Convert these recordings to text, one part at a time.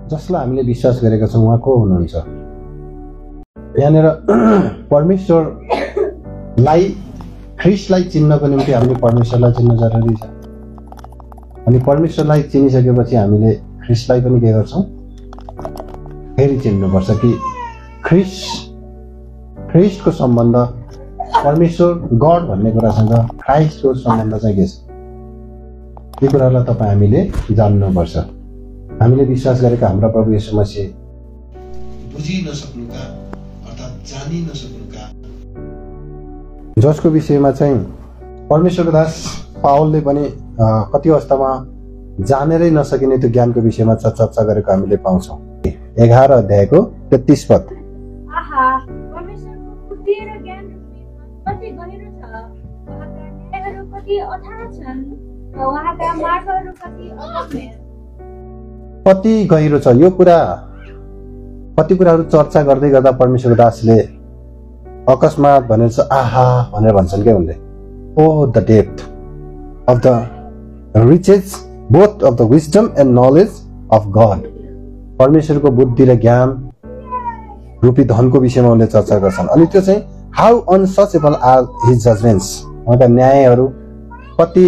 जसलाई हामीले विश्वास गरेका छौँ उहाँ को हुनुहुन्छ? यहाँनिर परमेश्वरलाई ख्रिस्टलाई चिन्नको निम्ति हामीले परमेश्वरलाई चिन्न जरुरी छ। अनि परमेश्वरलाई चिनिसकेपछि हामीले ख्रिस्टलाई पनि के गर्छौँ? फेरि चिन्नुपर्छ कि ख्रिस्टको सम्बन्ध परमेश्वर गड भन्ने कुरासँग ख्राइस्टको सम्बन्ध चाहिँ के छ? यो कुरालाई तपाईँ हामीले जान्नुपर्छ। हामीले विश्वास गरेका हाम्रा प्रभु येशू मसीह बुझि नसक्नुका अर्थात् जानि नसक्नुका, जसको विषयमा चाहिँ परमेश्वरको दास पावलले पनि कति अवस्थामा जानेरै नसकिने त्यो ज्ञानको विषयमा चर्चा गरेको हामीले पाउँछौँ। 11 अध्यायको 33 पद। कति गहिरो छ यो कुरा। कति कुराहरू चर्चा गर्दै गर्दा परमेश्वरको दासले अकस्मात भनेर आहा भनेर भन्छन् क्या उनले। O the depth of the riches both of the wisdom and knowledge of God. परमेश्वरको बुद्धि र ज्ञान रूपी धनको विषयमा उनले चर्चा गर्छन्। अनि त्यो चाहिँ हाउ अनसचेबल आर हिज जजमेन्ट्स, उहाँका न्यायहरू कति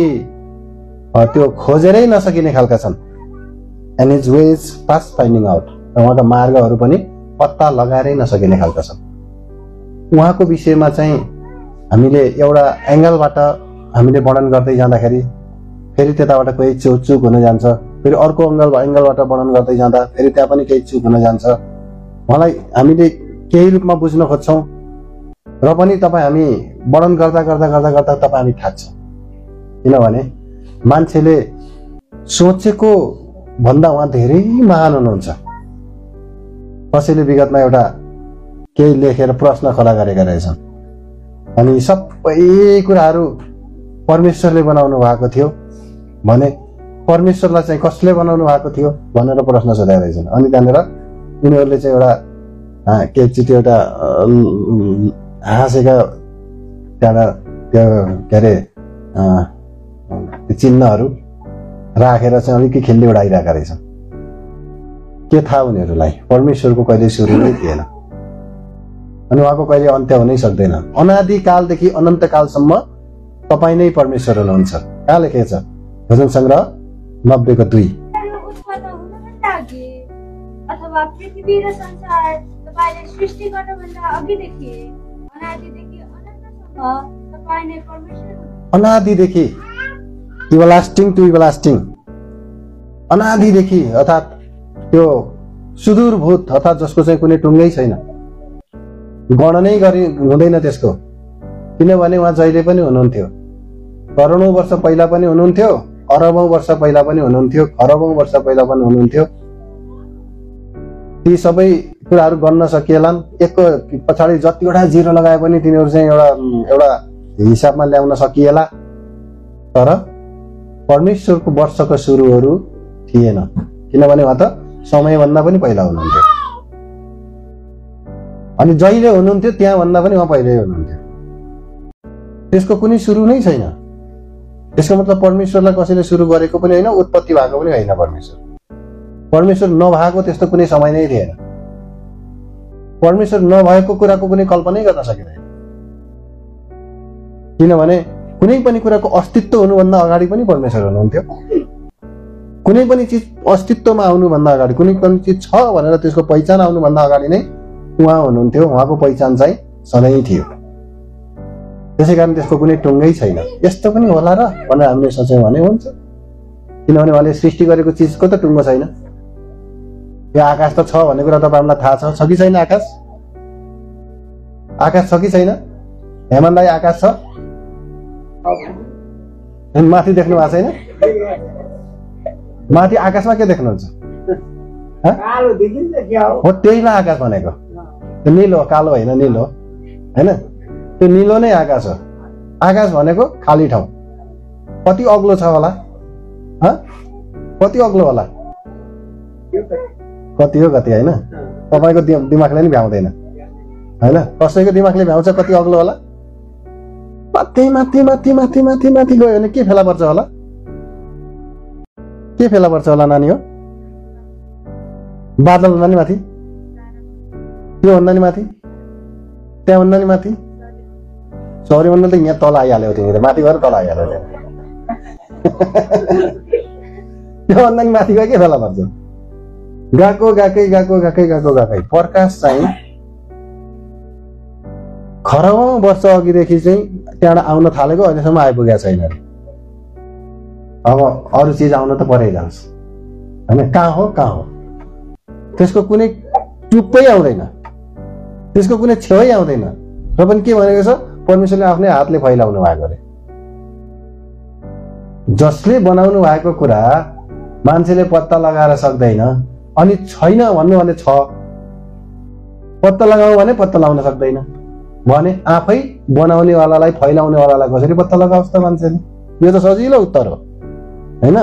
त्यो खोजेरै नसकिने खालका छन्। And his wage past finding out, र उहाँका मार्गहरू पनि पत्ता लगाएरै नसकिने खालका छन्। उहाँको विषयमा चाहिँ हामीले एउटा एङ्गलबाट हामीले वर्णन गर्दै जाँदाखेरि फेरि त्यताबाट कोही चुक हुन जान्छ, फेरि अर्को एङ्गलबाट वर्णन गर्दै जाँदा फेरि त्यहाँ पनि केही चुक हुन जान्छ। उहाँलाई हामीले केही रूपमा बुझ्न खोज्छौँ र पनि हामी वर्णन गर्दा गर्दा गर्दा गर्दा हामी थाक्छौँ। किनभने मान्छेले सोचेको भन्दा उहाँ धेरै महान हुनुहुन्छ। कसैले विगतमा एउटा केही लेखेर प्रश्न खडा गरेका रहेछन्, अनि सबै कुराहरू परमेश्वरले बनाउनु भएको थियो भने परमेश्वरलाई चाहिँ कसले बनाउनु भएको थियो भनेर प्रश्न सोधेका रहेछन्। अनि त्यहाँनिर उनीहरूले चाहिँ एउटा केही एउटा हाँसेका त्यहाँबाट त्यो के अरे चिन्हहरू राखेर चाहिँ अलिकति खेल्ने उडाइरहेका रहेछन्। के थाहा उनीहरूलाई परमेश्वरको कहिले सुरु नै थिएन अनि उहाँको कहिले अन्त्य हुनै सक्दैन। अनादिकालदेखि अनन्तकालसम्म तपाईँ नै परमेश्वर हुनुहुन्छ। कहाँ लेखेको छ? भजन सङ्ग्रह 90:2। अनादिदेखि इभरलास्टिङ टु इभरलास्टिङ, अनादिदेखि अर्थात् त्यो सुदूरभूत अर्थात् जसको चाहिँ कुनै टुङ्गै छैन, गणनै हुँदैन त्यसको। किनभने उहाँ जहिले पनि हुनुहुन्थ्यो। करोडौँ वर्ष पहिला पनि हुनुहुन्थ्यो, अरबौँ वर्ष पहिला पनि हुनुहुन्थ्यो, खरबौँ वर्ष पहिला पनि हुनुहुन्थ्यो। ती सबै कुराहरू गन्न सकिएलान्। एकको पछाडि जतिवटा जिरो लगाए पनि तिनीहरू चाहिँ एउटा हिसाबमा ल्याउन सकिएला। तर परमेश्वरको वर्षको सुरुहरू थिएन, किनभने उहाँ त समयभन्दा पनि पहिला हुनुहुन्थ्यो। अनि जहिले हुनुहुन्थ्यो त्यहाँभन्दा पनि उहाँ पहिल्यै हुनुहुन्थ्यो। त्यसको कुनै सुरु नै छैन। त्यसको मतलब परमेश्वरलाई कसैले सुरु गरेको पनि होइन, उत्पत्ति भएको पनि होइन। परमेश्वर नभएको त्यस्तो कुनै समय नै थिएन। परमेश्वर नभएको कुराको कुनै कल्पनै गर्न सकिँदैन। किनभने कुनै पनि कुराको अस्तित्व हुनुभन्दा अगाडि पनि परमेश्वर हुनुहुन्थ्यो। कुनै पनि चिज अस्तित्वमा आउनुभन्दा अगाडि, कुनै पनि चिज छ भनेर त्यसको पहिचान आउनुभन्दा अगाडि नै उहाँ हुनुहुन्थ्यो। उहाँको पहिचान चाहिँ सधैँ थियो। त्यसै कारण त्यसको कुनै टुङ्गै छैन। यस्तो पनि होला र भनेर हामीले सोच्यौँ भने हुन्छ। किनभने उहाँले सृष्टि गरेको चिजको त टुङ्गो छैन। यो आकाश त छ भन्ने कुरा तपाईँहरूलाई थाहा छ कि छैन? आकाश छ कि छैन? हेमन्तलाई आकाश छ? माथि देख्नु भएको छैन? माथि आकाशमा के देख्नुहुन्छ? हो त्यहीलाई आकाश भनेको। त्यो निलो, कालो होइन, निलो होइन, त्यो निलो नै आकाश हो। आकाश भनेको खाली ठाउँ। कति अग्लो छ होला? कति अग्लो होला? कति हो कति होइन? तपाईँको दिमागले नि भ्याउँदैन होइन? कसैको दिमागले भ्याउँछ कति अग्लो होला? माथि माथि माथि माथि माथि माथि गयो भने के फेला पर्छ होला? के फेला पर्छ होला नानी हो? बादल भन्दा नि माथि, त्यो भन्दा नि माथि, त्यहाँ भन्दा नि माथि, सौर्यमण्डल त यहाँ तल आइहाल्यो, तिमी त माथि गएर तल आइहाल्यो। त्यो भन्दा नि माथि गयो के फेला पर्छ। गएको गएकै गएको गएकै गएको गएकै प्रकाश चाहिँ खरबौं वर्ष अघिदेखि चाहिँ त्यहाँबाट आउन थालेको अहिलेसम्म आइपुगेको छैन। अब अरू चिज आउन त परै जान्छ होइन, कहाँ हो कहाँ हो, त्यसको कुनै टुप्पै आउँदैन, त्यसको कुनै छेउै आउँदैन। र पनि के भनेको छ, परमेश्वरले आफ्नै हातले फैलाउनु भएको अरे। जसले बनाउनु भएको कुरा मान्छेले पत्ता लगाएर सक्दैन, अनि छैन भन्नु भने छ, पत्ता लगाऊ भने पत्ता लगाउन सक्दैन भने आफै बनाउनेवालालाई फैलाउनेवालालाई कसरी पत्ता लगाओस् त मान्छेले? यो त सजिलो उत्तर हो होइन।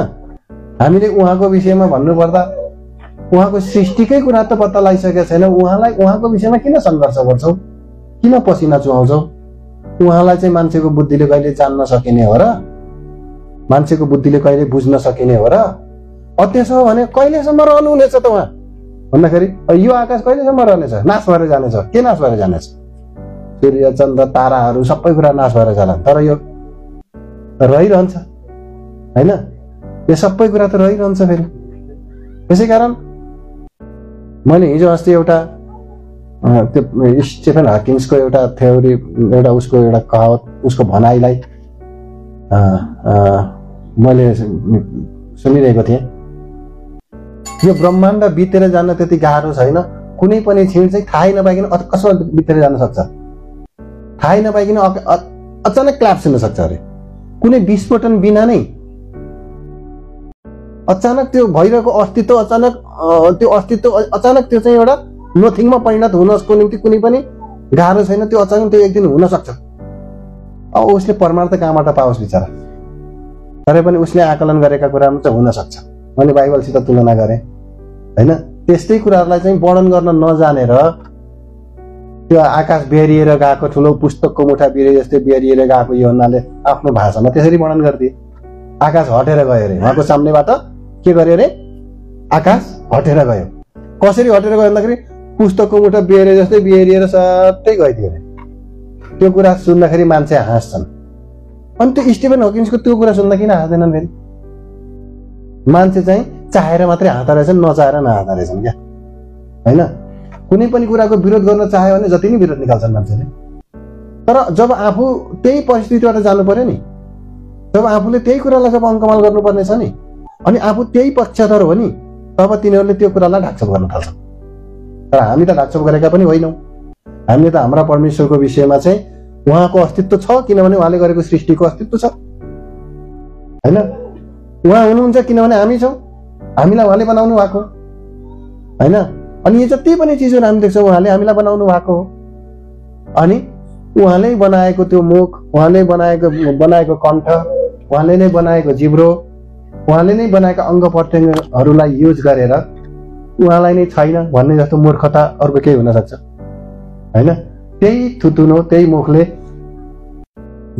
हामीले उहाँको विषयमा भन्नुपर्दा उहाँको सृष्टिकै कुरा त पत्ता लगाइसकेका छैन, उहाँको विषयमा किन सङ्घर्ष गर्छौ, किन पसिना चुहाउँछौ? उहाँलाई चाहिँ मान्छेको बुद्धिले कहिले जान्न सकिने हो र, मान्छेको बुद्धिले कहिले बुझ्न सकिने हो र? त्यसो हो भने कहिलेसम्म रहनुहुनेछ त उहाँ भन्दाखेरि यो आकाश कहिलेसम्म रहनेछ? नाश भएर जानेछ। के नाश भएर जानेछ? सूर्य चन्द्र ताराहरू सबै कुरा नाश भएर जाला, तर यो रहिरहन्छ होइन। यो सबै कुरा त रहिरहन्छ फेरि। त्यसै कारण मैले हिजो अस्ति एउटा त्यो स्टेफन हकिन्सको एउटा थ्योरी, एउटा उसको एउटा कहावत, उसको भनाइलाई मैले सुनिरहेको थिएँ। यो ब्रह्माण्ड बितेर जान त्यति गाह्रो छैन, कुनै पनि क्षण चाहिँ थाहै नपाइकन कसमा बितेर जान सक्छ, थाहै नपाइकन अचानक क्ल्याप्स हुन सक्छ अरे। कुनै विस्फोटन बिना नै अचानक त्यो भइरहेको अस्तित्व अचानक त्यो चाहिँ एउटा नथिङमा परिणत हुनको निम्ति कुनै पनि गाह्रो छैन। त्यो अचानक त्यो एक दिन हुन सक्छ। अब उसले परमार्थ कहाँबाट पाओस् बिचरा, तर पनि उसले आकलन गरेका कुरामा चाहिँ हुन सक्छ। मैले बाइबलसित तुलना गरेँ होइन। त्यस्तै कुराहरूलाई चाहिँ वर्णन गर्न नजानेर त्यो आकाश बेरिएर गएको ठुलो पुस्तकको मुठा बिरे जस्तै बेरिएर गएको यूहन्नाले आफ्नो भाषामा त्यसरी वर्णन गर्थे। आकाश हटेर गयो अरे, उहाँको सामनेबाट के गर्यो अरे? आकाश हटेर गयो। कसरी हटेर गयो भन्दाखेरि पुस्तकको मुठा बेरे जस्तै बेरिएर सट्टै गइदियो अरे। त्यो कुरा सुन्दाखेरि मान्छे हाँस्छन्। अनि त्यो स्टिफन हकिन्सको त्यो कुरा सुन्दा किन हाँस्दैनन् फेरि? मान्छे चाहिँ चाहेर मात्रै हाँस्दा रहेछन्, नचाहेर नहाँस्दा रहेछन् क्या होइन। कुनै पनि कुराको विरोध गर्न चाह्यो भने जति नै विरोध निकाल्छन् मान्छेले, तर जब आफू त्यही परिस्थितिबाट जानु पर्यो नि, जब आफूले त्यही कुरालाई जब अङ्कमाल गर्नुपर्ने छ नि, अनि आफू त्यही पक्षधर हो नि, तब तिनीहरूले त्यो कुरालाई ढाकछोप गर्न थाल्छन्। तर हामी त ढाकछोप गरेका पनि होइनौँ। हामीले त हाम्रा परमेश्वरको विषयमा चाहिँ उहाँको अस्तित्व छ, किनभने उहाँले गरेको सृष्टिको अस्तित्व छ होइन। उहाँ हुनुहुन्छ किनभने हामी छौँ, हामीलाई उहाँले बनाउनु भएको होइन। अनि यो जति पनि चिजहरू हामी देख्छौँ उहाँले हामीलाई बनाउनु भएको हो। अनि उहाँले बनाएको त्यो मुख, उहाँले बनाएको कण्ठ, उहाँले नै बनाएको जिब्रो, उहाँले नै बनाएका अङ्ग प्रत्यङ्गहरूलाई युज गरेर उहाँलाई नै छैन भन्ने जस्तो मूर्खता अर्को केही हुन सक्छ होइन। त्यही थुतुनो, त्यही मुखले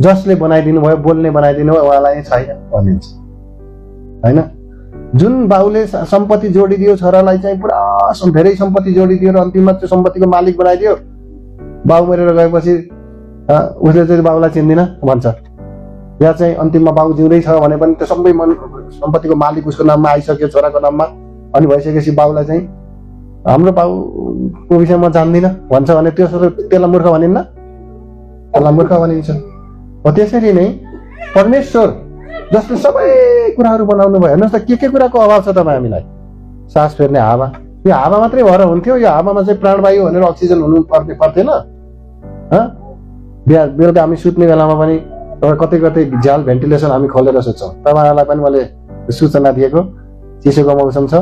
जसले बनाइदिनु भयो, बोल्ने बनाइदिनु भयो, उहाँलाई नै छैन भनिन्छ होइन। जुन बाउले सम्पत्ति जोडिदियो छोरालाई चाहिँ पुरा धेरै सम्पत्ति जोडिदियो र अन्तिममा त्यो सम्पत्तिको मालिक बनाइदियो, बाउ मरेर गएपछि उसले चाहिँ बाउलाई चिन्दिन भन्छ, या चाहिँ अन्तिममा बाउ जिउँदै छ भने पनि त्यो सबै सम्पत्तिको मालिक उसको नाममा आइसक्यो, छोराको नाममा, अनि भइसकेपछि बाउलाई चाहिँ हाम्रो बाउको विषयमा जान्दिन भन्छ भने त्यसलाई मूर्ख भनिन्न? त्यसलाई मूर्ख भनिन्छ। हो त्यसरी नै परमेश्वर जसले सबै कुराहरू बनाउनु भयो, हेर्नुहोस् त के कुराको अभाव छ तपाईँ हामीलाई? सास फेर्ने हावा, यो हावा मात्रै भएर हुन्थ्यो? यो हावामा चाहिँ प्राणवायु भनेर अक्सिजन हुनु पर्थेन? बेलुका हामी सुत्ने बेलामा पनि कतै कतै झ्याल भेन्टिलेसन हामी खोलेर सुत्छौँ। तपाईँहरूलाई पनि मैले सूचना दिएको, चिसोको मौसम छ,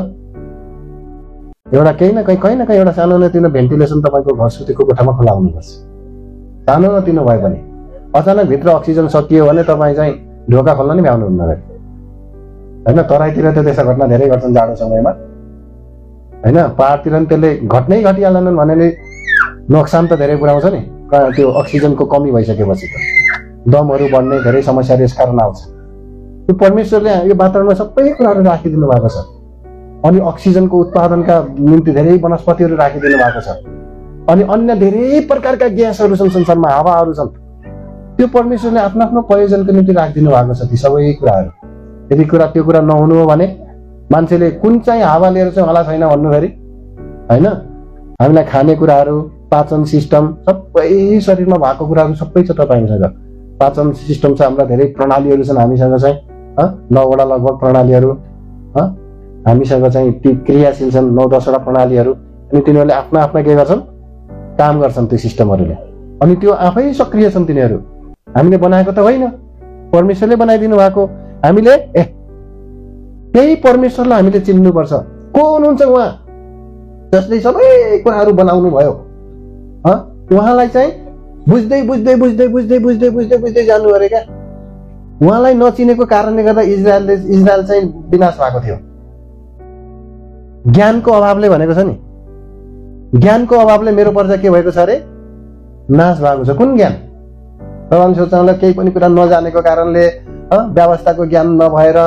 एउटा कहीँ न कहीँ एउटा सानो न तिनो भेन्टिलेसन तपाईँको घर सुतेको कोठामा खुला हुनुपर्छ। सानो न तिनो भए पनि अचानक भित्र अक्सिजन सकियो भने तपाईँ चाहिँ ढोका खोल्न नि भ्याउनुहुन्न होइन। तराईतिर त त्यस्ता घटना धेरै गर्छन् जाडो समयमा होइन। पहाडतिर पनि त्यसले घटिहाल्दैनन् भनेले नोक्सान त धेरै पुऱ्याउँछ नि, त्यो अक्सिजनको कमी भइसकेपछि त दमहरू बढ्ने धेरै समस्याहरू यस कारण आउँछ। त्यो परमेश्वरले यो वातावरणमा सबै कुराहरू राखिदिनु भएको छ अनि अक्सिजनको उत्पादनका निम्ति धेरै वनस्पतिहरू राखिदिनु भएको छ। अनि अन्य धेरै प्रकारका ग्यासहरू छन् संसारमा, हावाहरू छन्। त्यो परमेश्वरले आफ्नो आफ्नो प्रयोजनको निम्ति राखिदिनु भएको छ ती सबै कुराहरू। यदि त्यो कुरा नहुनु हो भने मान्छेले कुन चाहिँ हावा लिएर चाहिँ होला छैन भन्नु फेरि होइन। हामीलाई खाने कुराहरू, पाचन सिस्टम सबै शरीरमा भएको कुराहरू सबै छ तपाईँसँग। पाचन सिस्टम छ, हाम्रा धेरै प्रणालीहरू छन् हामीसँग चाहिँ 9वटा लगभग प्रणालीहरू हामीसँग चाहिँ ती क्रियाशील छन्, 9-10वटा प्रणालीहरू। अनि तिनीहरूले आफ्ना आफ्ना के गर्छन्, काम गर्छन् त्यो सिस्टमहरूले। अनि त्यो आफै सक्रिय छन् तिनीहरू। हामीले बनाएको त होइन, परमेश्वरले बनाइदिनु भएको। हामीले त्यही परमेश्वरलाई हामीले चिन्नुपर्छ। को हुनुहुन्छ उहाँ जसले सबै कुराहरू बनाउनु भयो। उहाँलाई चाहिँ बुझ्दै बुझ्दै बुझ्दै बुझ्दै बुझ्दै बुझ्दै बुझ्दै जानु अरे क्या। उहाँलाई नचिनेको कारणले गर्दा इजरायल चाहिँ विनाश भएको थियो। ज्ञानको अभावले भनेको छ नि, ज्ञानको अभावले मेरो प्रजा के भएको छ अरे, नाश भएको छ। कुन ज्ञान? तपाईँले सोच्नुहोला केही पनि कुरा नजानेको कारणले, व्यवस्थाको ज्ञान नभएर,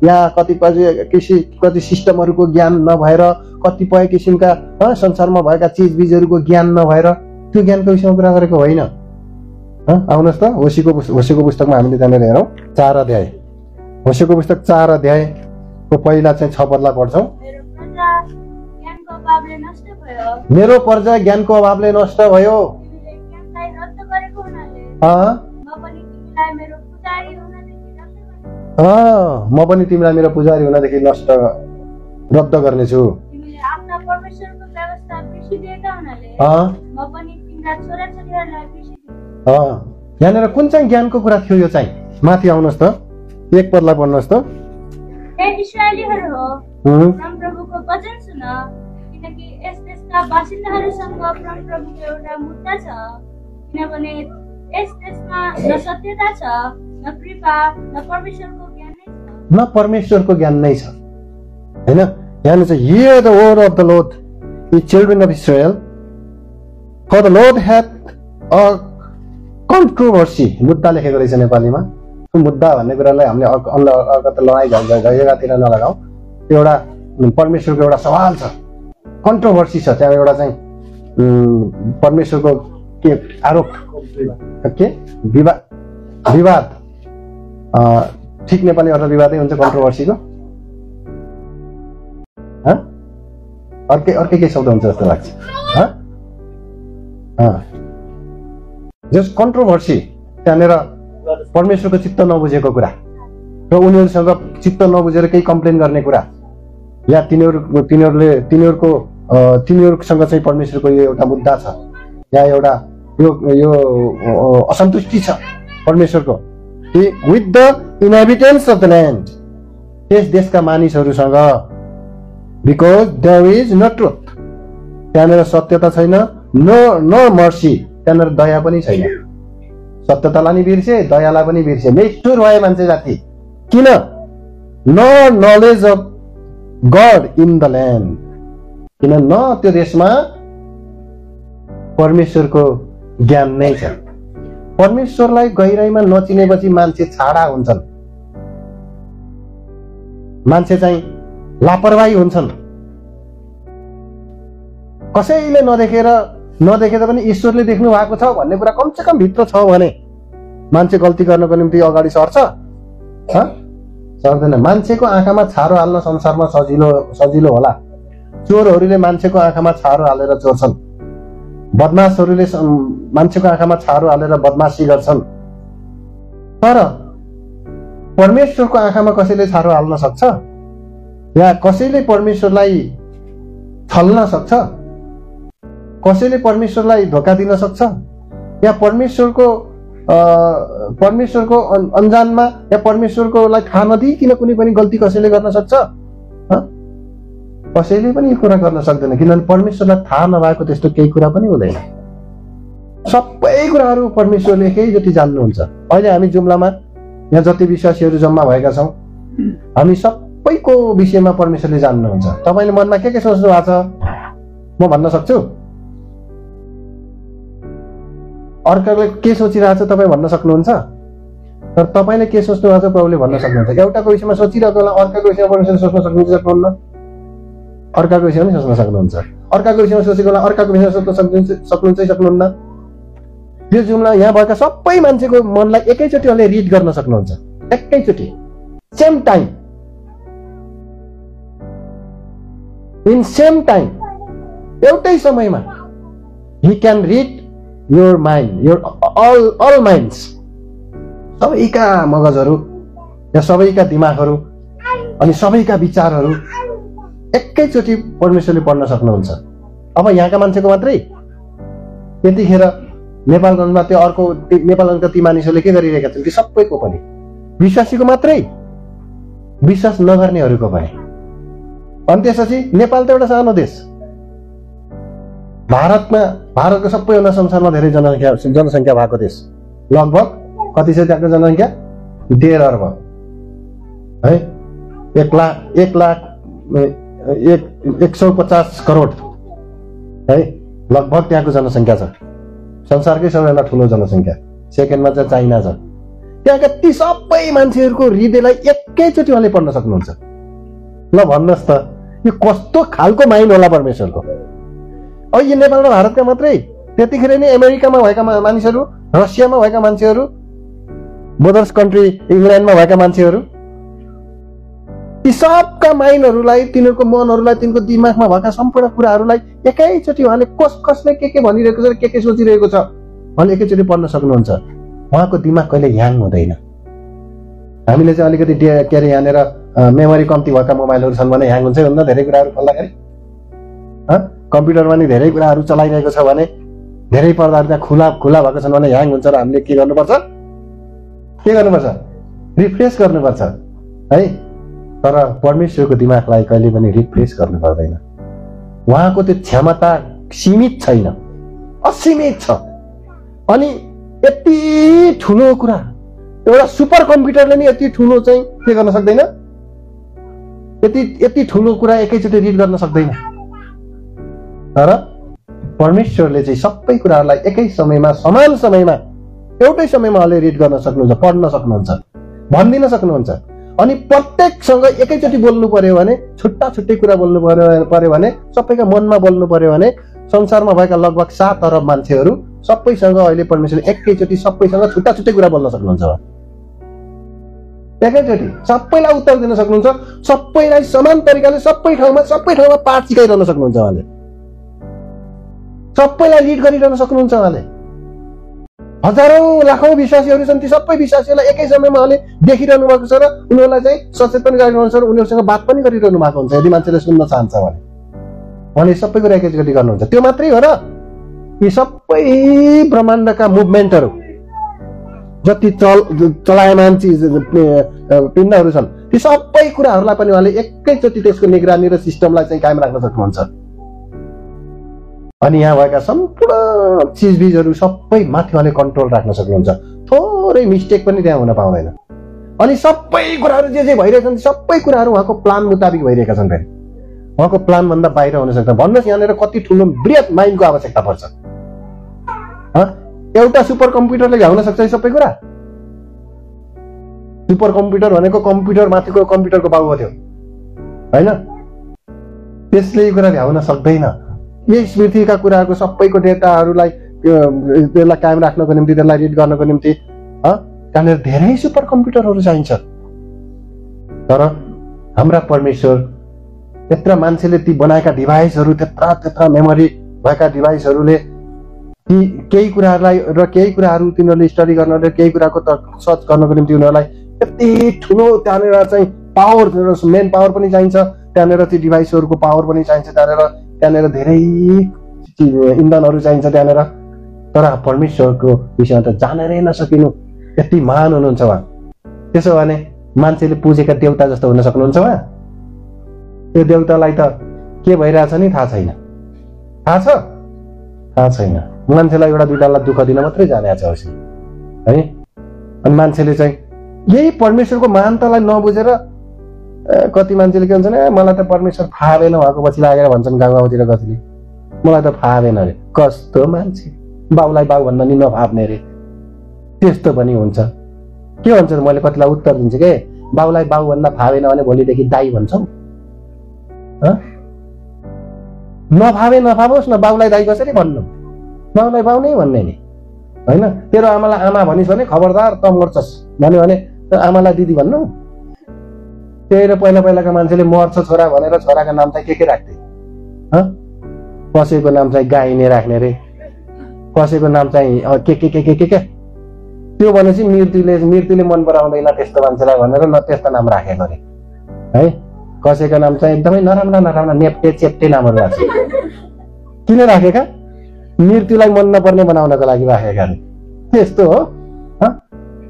यहाँ कति सिस्टमहरूको ज्ञान नभएर, कतिपय किसिमका संसारमा भएका चिजबिजहरूको ज्ञान नभएर त्यो ज्ञानको विषयमा कुरा गरेको होइन। आउनुहोस् त होसेको पुस्तकमा हामीले त्यहाँनिर हेरौँ 4 अध्याय। होसेको पुस्तक 4 अध्यायको पहिला चाहिँ 6 पदलाई पढ्छौँ। मेरो प्रजा ज्ञानको अभावले नष्ट भयो। म पनि तिमीलाई मेरो पुजारी हुनदेखि नष्ट रद्द गर्नेछु। यहाँनिर कुन चाहिँ ज्ञानको कुरा थियो यो चाहिँ? माथि आउनुहोस् त, 1 पदलाई पढ्नुहोस् त। इस्राएलीहरू हो, परमप्रभुको वचन सुन, किनकि यस देशका बासिन्दाहरूसँग परमप्रभुको एउटा मुद्दा छ। किनभने यस देशमा न सत्यता छ, न कृपा, न परमेश्वरको ज्ञान नै छ। न परमेश्वरको ज्ञान नै छ हैन। यहाँ चाहिँ here the word of the lord, ye children of Israel, for the Lord hath a controversy। मुद्दा लेखेको रहेछ नेपालीमा। मुद्दा भन्ने कुरालाई हामीले लडाई झगडातिर नलगाऊ। त्यो एउटा परमेश्वरको एउटा सवाल छ, कन्ट्रोभर्सी छ त्यहाँ। एउटा चाहिँ परमेश्वरको के आरोप, के विवाद, ठिक नेपाली अर्थ विवादै हुन्छ कन्ट्रोभर्सीको। अर्कै के शब्द हुन्छ जस्तो लाग्छ। जस कन्ट्रोभर्सी त्यहाँनिर परमेश्वरको चित्त नबुझेको कुरा र उनीहरूसँग चित्त नबुझेर केही कम्प्लेन गर्ने कुरा, या तिनीहरूसँग चाहिँ परमेश्वरको यो एउटा मुद्दा छ, या एउटा यो असन्तुष्टि छ परमेश्वरको। With the inhabitants of the land, त्यस देशका मानिसहरूसँग। Because there is no truth, त्यहाँनिर सत्यता छैन। नो मर्सी, त्यहाँनिर दया पनि छैन। सत्यतालाई नि बिर्से, दयालाई पनि बिर्से, निष्ठुर भए मान्छे जाति। किन? No knowledge of God in the land, किन न त्यो देशमा परमेश्वरको ज्ञान नै छ। परमेश्वरलाई गहिराईमा नचिनेपछि मान्छे छाडा हुन्छन्, मान्छे चाहिँ लापरवाही हुन्छन्। कसैले नदेखेर पनि ईश्वरले देख्नु भएको छ भन्ने कुरा कमसे कम भित्र छ भने मान्छे गल्ती गर्नको निम्ति अगाडि सर्छ? सर्दैन। मान्छेको आँखामा छारो हाल्न संसारमा सजिलो होला। चोरहरूले मान्छेको आँखामा छारो हालेर चोर्छन्, बदमासहरूले मान्छेको आँखामा छारो हालेर बदमासी गर्छन्। तर परमेश्वरको आँखामा कसैले छारो हाल्न सक्छ? या कसैले परमेश्वरलाई छल्न सक्छ? कसैले परमेश्वरलाई धोका दिन सक्छ? या परमेश्वरको अनजानमा या परमेश्वरकोलाई थाहा नदिइकन कुनै पनि गल्ती कसैले गर्न सक्छ? कसैले पनि यो कुरा गर्न सक्दैन, किनभने परमेश्वरलाई थाहा नभएको त्यस्तो केही कुरा पनि हुँदैन। सबै कुराहरू परमेश्वरले एकैचोटि जान्नुहुन्छ। अहिले हामी जुम्लामा यहाँ जति विश्वासीहरू जम्मा भएका छौँ, हामी सबैको विषयमा परमेश्वरले जान्नुहुन्छ। तपाईँले मनमा के सोच्नु भएको छ म भन्न सक्छु? अर्काले के सोचिरहेको छ तपाईँ भन्न सक्नुहुन्छ? तर तपाईँले के सोच्नु भएको छ प्रभुले भन्न सक्नुहुन्छ। एउटाको विषयमा सोचिरहेको होला, अर्काको विषयमा परमेश्वरले सोच्न सक्नुहुन्छ सक्नुहुन्न? अर्काको विषयमा पनि सोच्न सक्नुहुन्छ। अर्काको विषयमा सोचेको बेला अर्काको विषयमा सोच्न सक्नुहुन्न। यो जुम्ला यहाँ भएका सबै मान्छेको मनलाई एकैचोटि उहाँले रिड गर्न सक्नुहुन्छ, एकैचोटि, same time, in same time, एउटै समयमा। He can read your mind, your all minds, सबैका मगजहरू या सबैका दिमागहरू अनि सबैका विचारहरू एकैचोटि परमेश्वरले पढ्न सक्नुहुन्छ। अब यहाँका मान्छेको मात्रै, त्यतिखेर नेपालगञ्जमा त्यो अर्को नेपालगञ्जका ती मानिसहरूले के गरिरहेका छन् कि सबैको पनि, विश्वासीको मात्रै, विश्वास नगर्नेहरूको पनि। अनि त्यसपछि नेपाल त एउटा सानो देश, भारतको सबैभन्दा संसारमा धेरै जनसङ्ख्या भएको देश, लगभग कति छ त्यहाँको जनसङ्ख्या? 1.5 अर्ब है, 150 करोड है, लगभग त्यहाँको जनसङ्ख्या छ। संसारकै सबैभन्दा ठुलो जनसङ्ख्या, सेकेन्डमा चाहिँ चाइना छ। त्यहाँका ती सबै मान्छेहरूको हृदयलाई एकैचोटि उहाँले पढ्न सक्नुहुन्छ। ल भन्नुहोस् त, यो कस्तो खालको माइन्ड होला परमेश्वरको। अब यो नेपाल र भारतका मात्रै, त्यतिखेर नै अमेरिकामा भएका मानिसहरू, रसियामा भएका मान्छेहरू, मदर्स कन्ट्री इङ्ल्यान्डमा भएका मान्छेहरू, ती सबका माइन्डहरूलाई, तिनीहरूको मनहरूलाई, तिनीहरूको दिमागमा भएका सम्पूर्ण कुराहरूलाई एकैचोटि उहाँले कसले के भनिरहेको छ, के सोचिरहेको छ, उहाँले एकैचोटि पढ्न सक्नुहुन्छ। उहाँको दिमाग कहिले ह्याङ हुँदैन। हामीले चाहिँ अलिकति के अरे यहाँनिर मेमोरी कम्ती भएका मोबाइलहरू छन् भने ह्याङ हुन्छ भन्दा धेरै कुराहरू खोल्दाखेरि, कम्प्युटरमा नि धेरै कुराहरू चलाइरहेको छ भने, धेरै पर्दाहरू त्यहाँ खुला भएको छन् भने ह्याङ हुन्छ र हामीले के गर्नुपर्छ? रिफ्रेस गर्नुपर्छ है। तर परमेश्वरको दिमागलाई कहिले पनि रिफ्रेस गर्नु पर्दैन। उहाँको त्यो क्षमता सीमित छैन, असीमित छ। अनि यति ठुलो कुरा, एउटा सुपर कम्प्युटरले नि यति ठुलो चाहिँ के गर्न सक्दैन, यति ठुलो कुरा एकैचोटि रिड गर्न सक्दैन। तर परमेश्वरले चाहिँ सबै कुराहरूलाई एकै समयमा, समान समयमा, एउटै समयमा उहाँले रिड गर्न सक्नुहुन्छ, पढ्न सक्नुहुन्छ, भनिदिन सक्नुहुन्छ। अनि प्रत्येकसँग एकैचोटि बोल्नु पर्यो भने, छुट्टा छुट्टै कुरा बोल्नु पर्यो भने, सबैका मनमा बोल्नु पर्यो भने, संसारमा भएका लगभग 7 अरब मान्छेहरू सबैसँग अहिले परमेश्वरले एकैचोटि सबैसँग छुट्टा छुट्टै कुरा बोल्न सक्नुहुन्छ। एकैचोटि सबैलाई उत्तर दिन सक्नुहुन्छ, सबैलाई समान तरिकाले सबै ठाउँमा पाठ सिकाइरहन सक्नुहुन्छ उहाँले, सबैलाई लिड गरिरहन सक्नुहुन्छ उहाँले। हजारौं लाखौं विश्वासीहरू छन्, ती सबै विश्वासीहरूलाई एकै समयमा उहाँले देखिरहनु भएको छ र उनीहरूलाई चाहिँ सचेत पनि गरिरहनु छ र उनीहरूसँग बात पनि गरिरहनु भएको हुन्छ। यदि मान्छेले सुन्न चाहन्छ भने उहाँले सबै कुरा एकैचोटि गर्नुहुन्छ। त्यो मात्रै हो र यी सबै ब्रह्माण्डका मुभमेन्टहरू, जति चलायमान पिण्डहरू छन्, ती सबै कुराहरूलाई पनि उहाँले एकैचोटि त्यसको निगरानी र सिस्टमलाई चाहिँ कायम राख्न सक्नुहुन्छ। अनि यहाँ भएका सम्पूर्ण चिजबिजहरू सबै माथि उहाँले कन्ट्रोल राख्न सक्नुहुन्छ। थोरै मिस्टेक पनि त्यहाँ हुन पाउँदैन। अनि सबै कुराहरू जे भइरहेछन्, सबै कुराहरू उहाँको प्लान मुताबिक भइरहेका छन्। फेरि उहाँको प्लान भन्दा बाहिर हुन सक्छ। भन्नुहोस् यहाँनिर कति ठुलो बृहत माइन्डको आवश्यकता पर्छ। एउटा सुपर कम्प्युटरले भ्याउन सक्छ सबै कुरा? सुपर कम्प्युटर भनेको कम्प्युटर माथिको कम्प्युटरको बाबु थियो होइन? त्यसले यो कुरा भ्याउन सक्दैन। यस पृथ्वीका कुराहरूको सबैको डेटाहरूलाई त्यसलाई कायम राख्नको निम्ति, त्यसलाई रिड गर्नको निम्ति त्यहाँनिर धेरै सुपर कम्प्युटरहरू चाहिन्छ। तर हाम्रा परमेश्वर त्यत्रा मान्छेले ती बनाएका डिभाइसहरू, त्यत्रा मेमोरी भएका डिभाइसहरूले ती केही कुराहरूलाई र केही कुराहरू तिनीहरूले स्टडी गर्न र केही कुराको सर्च गर्नको निम्ति उनीहरूलाई यति ठुलो त्यहाँनिर चाहिँ पावर, मेन पावर पनि चाहिन्छ। त्यहाँनिर ती डिभाइसहरूको पावर पनि चाहिन्छ। त्यहाँनिर धेरै इन्धनहरू चाहिन्छ त्यहाँनिर। तर परमेश्वरको विषयमा त जानेरै नसकिनु, यति महान हुनुहुन्छ उहाँ। त्यसो भने मान्छेले पूजेका देवता जस्तो हुन सक्नुहुन्छ उहाँ? त्यो देवतालाई त के भइरहेछ नि थाहा छैन। थाहा छैन। मान्छेलाई एउटा दुईटालाई दुःख दिन मात्रै जाने छ उसले है। अनि मान्छेले चाहिँ यही परमेश्वरको महानतालाई नबुझेर कति मान्छेले के भन्छन्, मलाई त परमेश्वर फावेन उहाँको पछि लागेर भन्छन् गाउँतिर कतिले, मलाई त फावेन अरे। कस्तो मान्छे, बाउलाई बाउ भन्न नि नफाप्ने अरे। त्यस्तो पनि हुन्छ। के भन्छ मैले कतिलाई उत्तर दिन्छु के, बाउलाई बाउ भन्न फावेन भने भोलिदेखि दाई भन्छौ। नफावोस् न बाउलाई दाइ कसरी भन्नु, बाउलाई बाउ नै भन्ने नि होइन। तेरो आमालाई आमा भनिस् भने खबरदार त मर्छस् भन्यो भने आमालाई दिदी भन्नु। त्यही र पहिला पहिलाका मान्छेले मर्छ छोरा भनेर छोराको नाम चाहिँ के राख्थे, कसैको नाम चाहिँ गाइने राख्ने रे, कसैको नाम चाहिँ के त्यो भनेपछि मृत्युले मन पराउँदैन त्यस्तो मान्छेलाई भनेर न त्यस्तो नाम राखेको रे है। कसैको नाम चाहिँ एकदमै नराम्रा नराम्रा नेप्टे चेप्टे नामहरू राख्छ। किन राखेका? मृत्युलाई मन नपर्ने बनाउनको लागि राखेका रे। त्यस्तो हो।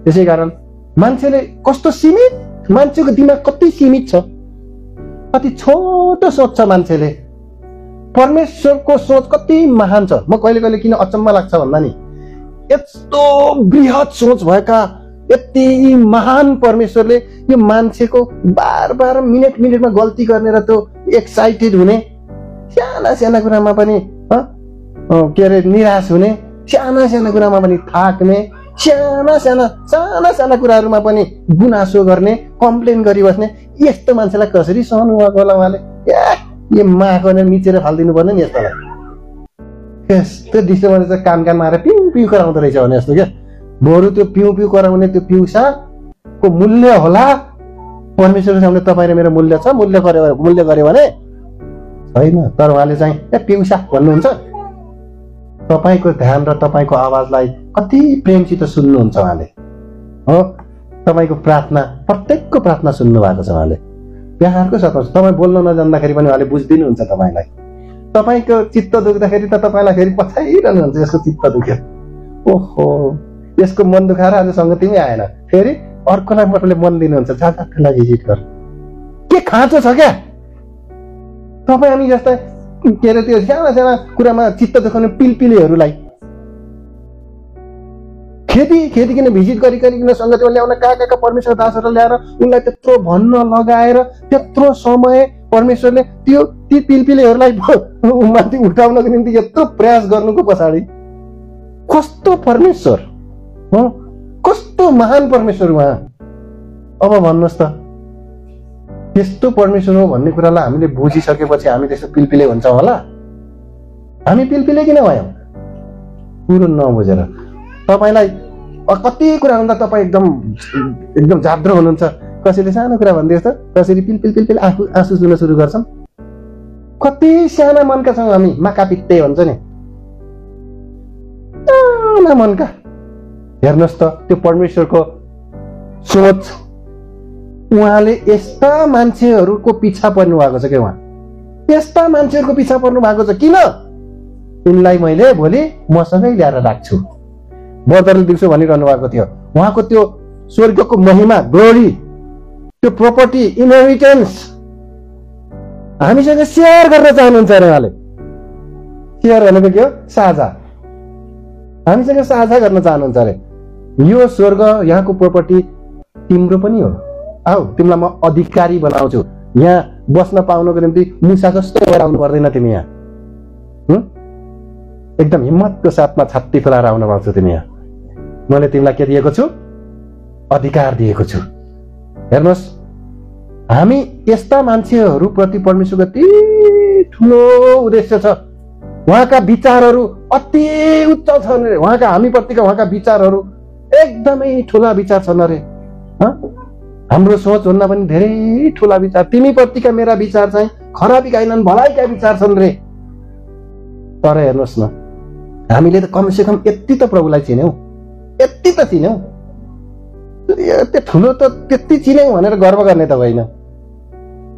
त्यसै कारण मान्छेले कस्तो सीमित, मान्छेको दिमाग कति सीमित छ, कति छोटो सोच छ मान्छेले। परमेश्वरको सोच कति महान छ। म कहिले कहिले किन अचम्म लाग्छ भन्दा नि, यस्तो बृहत सोच भएका यति महान परमेश्वरले यो मान्छेको बार बार मिनेट मिनेटमा गल्ती गर्ने र त्यो एक्साइटेड हुने, साना साना कुरामा पनि के अरे निराश हुने, साना साना कुरामा पनि थाक्ने, साना साना कुराहरूमा पनि गुनासो गर्ने, कम्प्लेन गरिबस्ने, यस्तो मान्छेलाई कसरी सहनु भएको होला उहाँले? यो माको नै मिचेर फालिदिनु पर्ने नि यस्तोलाई। त्यस्तो डिस्टर्बेन्स चाहिँ कान मारेर पिउ पिउ कराउँदो रहेछ भने जस्तो क्या। बरु त्यो पिउ पिउ कराउने त्यो पिउसाको मूल्य होला परमेश्वरको सामने तपाईँ र मेरो मूल्य छ, मूल्य गर्यो भने छैन। तर उहाँले चाहिँ पिउसा भन्नुहुन्छ। तपाईँको ध्यान र तपाईँको आवाजलाई कति प्रेमसित सुन्नुहुन्छ उहाँले हो। तपाईँको प्रार्थना, प्रत्येकको प्रार्थना सुन्नु भएको छ उहाँले, प्यारको साथमा। तपाईँ बोल्न नजान्दाखेरि पनि उहाँले बुझिदिनुहुन्छ तपाईँलाई। तपाईँको चित्त दुख्दाखेरि त तपाईँलाई फेरि पछाइरहनुहुन्छ, यसको चित्त दुख्यो, ओहो यसको मन दुखाएर आज सङ्गतिमै आएन, फेरि अर्कोलाई मतलब मन दिनुहुन्छ, जातलाई भिजिट गर। के खाँचो छ क्या तपाईँ हामी जस्ता के अरे त्यो साना साना कुरामा चित्त दुखाउने पिलपिलेहरूलाई खेदिकन भिजिट गरिकन सङ्गतिमा ल्याउन कहाँ परमेश्वर दासहरू ल्याएर उनलाई त्यत्रो भन्न लगाएर त्यत्रो समय परमेश्वरले ती पिलपिलेहरूलाई माथि उठाउनको निम्ति यत्रो प्रयास गर्नुको पछाडि कस्तो परमेश्वर हो, कस्तो महान परमेश्वर उहाँ। अब भन्नुहोस् त, त्यस्तो परमेश्वर हो भन्ने कुरालाई हामीले बुझिसकेपछि हामी त्यस्तो पिलपिले हुन्छौँ होला? हामी पिलपिले किन भयौँ? कुरो नबुझेर। तपाईँलाई कति कुरा हुँदा तपाईँ एकदम जाद्रो हुनुहुन्छ, कसैले सानो कुरा भनिदियोस् त कसरी पिलपिल आँसु जुन सुरु गर्छन्। कति साना मनका छौँ हामी, माका पित्ते भन्छ नि, साना मनका। हेर्नुहोस् त त्यो परमेश्वरको सोच, उहाँले यस्ता मान्छेहरूको पिछा पर्नु भएको छ क्या। उहाँ यस्ता मान्छेहरूको पिछा पर्नु भएको छ। किन? यिनलाई मैले भोलि मसँगै ल्याएर राख्छु, बदर दिन्छु भनिरहनु भएको थियो। उहाँको त्यो स्वर्गको महिमा, ग्लोरी, त्यो प्रोपर्टी, इनहेरिटेन्स हामीसँग सेयर गर्न चाहनुहुन्छ अरे उहाँले। सेयर भनेको के हो? साझा। हामीसँग साझा गर्न चाहनुहुन्छ अरे। यो स्वर्ग, यहाँको प्रोपर्टी तिम्रो पनि हो, आऊ तिमीलाई म अधिकारी बनाउँछु। यहाँ बस्न पाउनको निम्ति मुसा जस्तो गराउनु पर्दैन तिमी यहाँ। एकदम हिम्मतको साथमा छाती फैलाएर आउन पाउँछौ तिमी यहाँ। मैले तिमीलाई के दिएको छु? अधिकार दिएको छु। हेर्नुहोस्, हामी यस्ता मान्छेहरू प्रति परमेश्वरको अति ठुलो उद्देश्य छ। उहाँका विचारहरू अति उच्च छन् रे। उहाँका हामीप्रतिका उहाँका विचारहरू एकदमै ठुला विचार छन् अरे। हाम्रो सोच भन्दा पनि धेरै ठुला विचार। तिमी प्रतिका मेरा विचार चाहिँ खराबीका होइनन्, भलाइका विचार छन् रे। तर हेर्नुहोस् न, हामीले त कमसे कम यति त प्रभुलाई चिन्यौँ, यति त चिन्यौँ। यति ठुलो त त्यति चिन्यौँ भनेर गर्व गर्ने त होइन।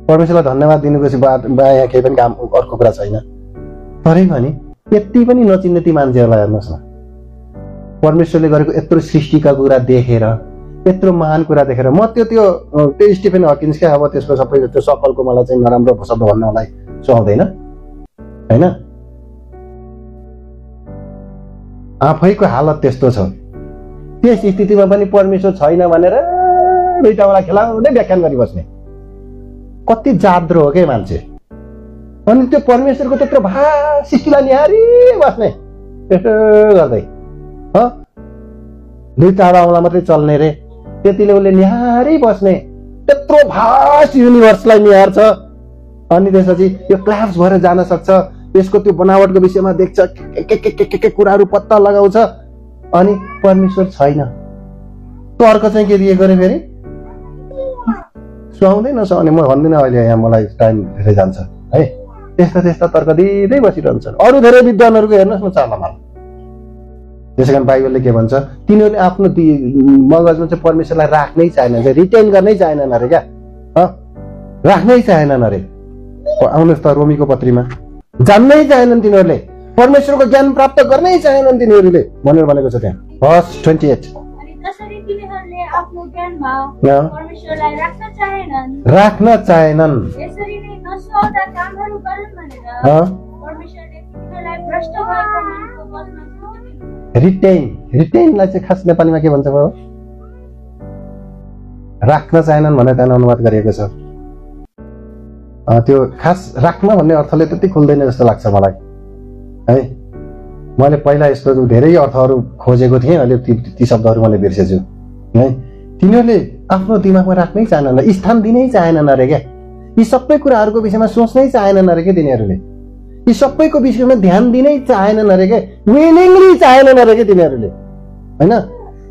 परमेश्वरलाई धन्यवाद दिनुको बाहेक केही पनि काम अर्को कुरा छैन। तरै पनि यति पनि नचिन्ने ती मान्छेहरूलाई हेर्नुहोस् न, परमेश्वरले गरेको यत्रो सृष्टिका कुरा देखेर, यत्रो महान कुरा देखेर। म त्यो स्टिफेन हकिन्सकै अब त्यसको सबै त्यो सकलको मलाई चाहिँ नराम्रो शब्द भन्न मलाई सुहाउँदैन होइन। आफैको हालत त्यस्तो छ, त्यस स्थितिमा पनि परमेश्वर छैन भनेर दुईटावाला खेलाउँदै व्याख्यान गरिबस्ने कति जाद्रो हो के मान्छे। अनि त्यो परमेश्वरको त्यत्रो सृष्टिलाई निहारी बस्ने त्यसो गर्दै दुईटा आउँला मात्रै चल्ने रे। त्यतिले उसले निहारी बस्ने, त्यत्रो भास्ट युनिभर्सलाई निहार्छ। अनि त्यसपछि यो क्लाप्स भएर जान सक्छ, त्यसको त्यो बनावटको विषयमा देख्छ, के कुराहरू पत्ता लगाउँछ, अनि परमेश्वर छैन। तर्क चाहिँ के दिएको अरे फेरि? सुहाउँदै नसुहाउने, म भन्दिनँ अहिले, यहाँ मलाई टाइम धेरै जान्छ है। त्यस्ता त्यस्ता तर्क दिँदै बसिरहन्छन्। अरू धेरै विद्वानहरूको हेर्नुहोस् न चालमाल। त्यसै कारण बाइबलले के भन्छ, तिनीहरूले आफ्नो मगजमा चाहिँ परमेश्वरलाई राख्नै चाहेनन्, रिटेन गर्नै चाहेनन् अरे क्या, राख्नै चाहेनन् अरे। आउनुहोस् त रोमीको पत्रीमा, जान्नै चाहेनन् तिनीहरूले, परमेश्वरको ज्ञान प्राप्त गर्नै चाहेनन् तिनीहरूले भनेर भनेको छ त्यहाँ verse 28। त्यसरी तिनीहरूले आफ्नो ज्ञानमा परमेश्वरलाई राख्न चाहेनन्। यसरी नै नसुहाउँदा कामहरू गरून् भनेर परमेश्वरले तिनीहरूलाई भ्रष्ट भएको मनको बसमा रिटेनलाई चाहिँ खास नेपालीमा के भन्छ बाबु? राख्न चाहेनन् भनेर त्यहाँ अनुवाद गरिएको छ। त्यो खास राख्न भन्ने अर्थले त्यति खुल्दैन जस्तो लाग्छ मलाई है। मैले पहिला यसको धेरै अर्थहरू खोजेको थिएँ, अहिले ती शब्दहरू मैले बिर्सेछु है। तिनीहरूले आफ्नो दिमागमा राख्नै चाहेनन्, स्थान दिनै चाहेनन् अरे क्या। यी सबै कुराहरूको विषयमा सोच्नै चाहेनन् अरे क्या तिनीहरूले, यी सबैको विषयमा ध्यान दिनै चाहेनन् अरे क्या, विलिङली चाहेनन् अरे क्या तिनीहरूले होइन।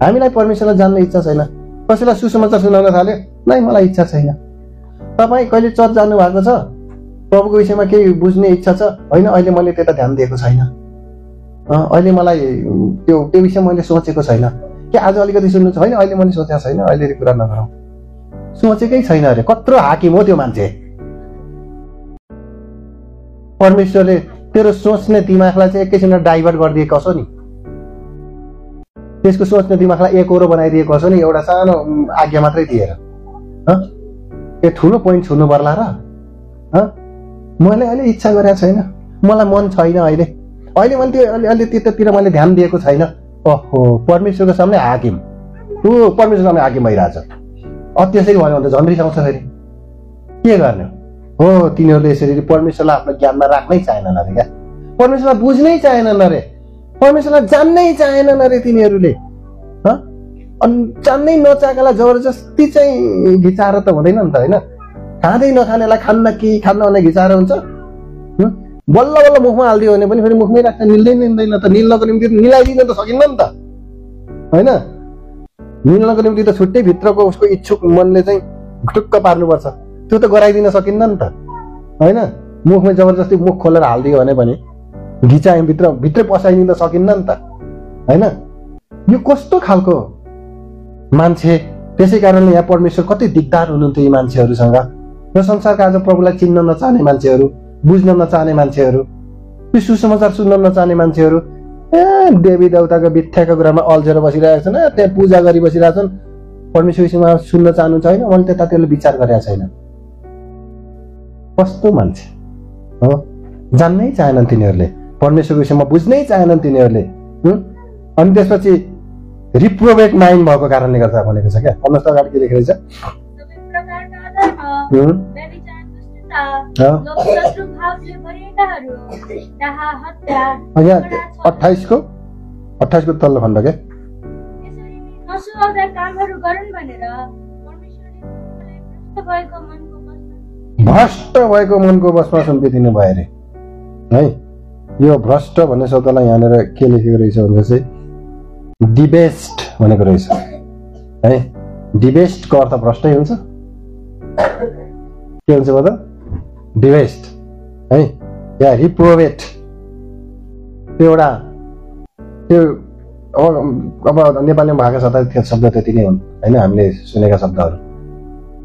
हामीलाई परमेश्वरलाई जान्ने इच्छा छैन। कसैलाई सुसमाचार सुनाउन थाल्यो, नै मलाई इच्छा छैन। तपाईँ कहिले चर्च जानु भएको छ? प्रभुको विषयमा केही बुझ्ने इच्छा छ? होइन, अहिले मैले त्यता ध्यान दिएको छैन, अहिले मलाई त्यो विषय मैले सोचेको छैन। के आज अलिकति सुन्नु छ? होइन, अहिले मैले सोचेको छैन, अहिले कुरा नगरौँ, सोचेकै छैन अरे। कत्रो हाकिम हो त्यो मान्छे। परमेश्वरले तेरो सोच्ने दिमागलाई चाहिँ एकैछिनमा डाइभर्ट गरिदिएको छ नि, त्यसको सोच्ने दिमागलाई एकरो बनाइदिएको छ नि, एउटा सानो आज्ञा मात्रै दिएर। ए ठुलो पोइन्ट छुनु पर्ला र? मैले अहिले इच्छा गरेको छैन, मलाई मन छैन अहिले मैले त्यो अलि त्यतातिर मैले ध्यान दिएको छैन। ओहो, परमेश्वरको सामने हाकिम, ऊ परमेश्वरको सामने हाकिम भइरहेछ। त्यसरी भन्यो भने त झन् रिसाउँछ फेरि, के गर्ने हो? तिनीहरूले यसरी परमेश्वरलाई आफ्नो ज्ञानमा राख्नै चाहेनन् अरे क्या, परमेश्वरलाई बुझ्नै चाहेनन् अरे, परमेश्वरलाई जान्नै चाहेनन् अरे तिनीहरूले। अनि जान्नै नचाहेकालाई जबरजस्ती चाहिँ घिचाएर त हुँदैन नि त होइन। खाँदै नखानेलाई खान्न कि खान्न भने घिचाएर हुन्छ? बल्ल बल्ल मुखमा हालिदियो भने पनि फेरि मुखमै राख्न मिल्दैन त। निल्नको निम्ति मिलाइदिन त सकिन्न नि त होइन। मिल्नको निम्ति त छुट्टै भित्रको उसको इच्छुक मनले चाहिँ ढुक्क पार्नुपर्छ, त्यो त गराइदिन सकिन्न नि त होइन। मुखमै जबरजस्ती मुख खोलेर हालिदियो भने पनि घिचायो भित्रै पसाइदिन त सकिन्न नि त होइन। यो कस्तो खालको मान्छे। त्यसै कारणले यहाँ परमेश्वर कति दिगदार हुनुहुन्थ्यो यी मान्छेहरूसँग। र संसारका आज प्रभुलाई चिन्न नचाहने मान्छेहरू, बुझ्न नचाहने मान्छेहरू, त्यो सुसमाचार सुन्न नचाहने मान्छेहरू, देवी देवताको मिथ्याको कुरामा अल्झेर बसिरहेका छन्, त्यहाँ पूजा गरी बसिरहेका छन्। परमेश्वर विषयमा सुन्न चाहनुहुन्छ होइन, मैले त्यतातिर विचार गरेका छैन। कस्तो मान्छे हो? जान्नै चाहेनन् तिनीहरूले, परमेश्वरको विषयमा बुझ्नै चाहेनन् तिनीहरूले। अनि त्यसपछि रिप्रोभेट माइन्ड भएको कारणले गर्दा भनेको छ क्या। भन्नुहोस् त अगाडि के लेखेको छ? 28 को तल्लो खण्ड के भ्रष्ट भएको मनको बसमा सुम्पिदिनु भयो अरे है। यो भ्रष्ट भन्ने शब्दलाई यहाँनिर के लेखेको रहेछ भने चाहिँ डिबेस्ट भनेको रहेछ है। डिबेस्टको अर्थ भ्रष्टै हुन्छ, के हुन्छ भन्दा डिबेस्ट है या रिप्रोभेट। त्यो एउटा त्यो अब नेपालीमा भएको शब्द त्यति नै हुन् होइन, हामीले सुनेका शब्दहरू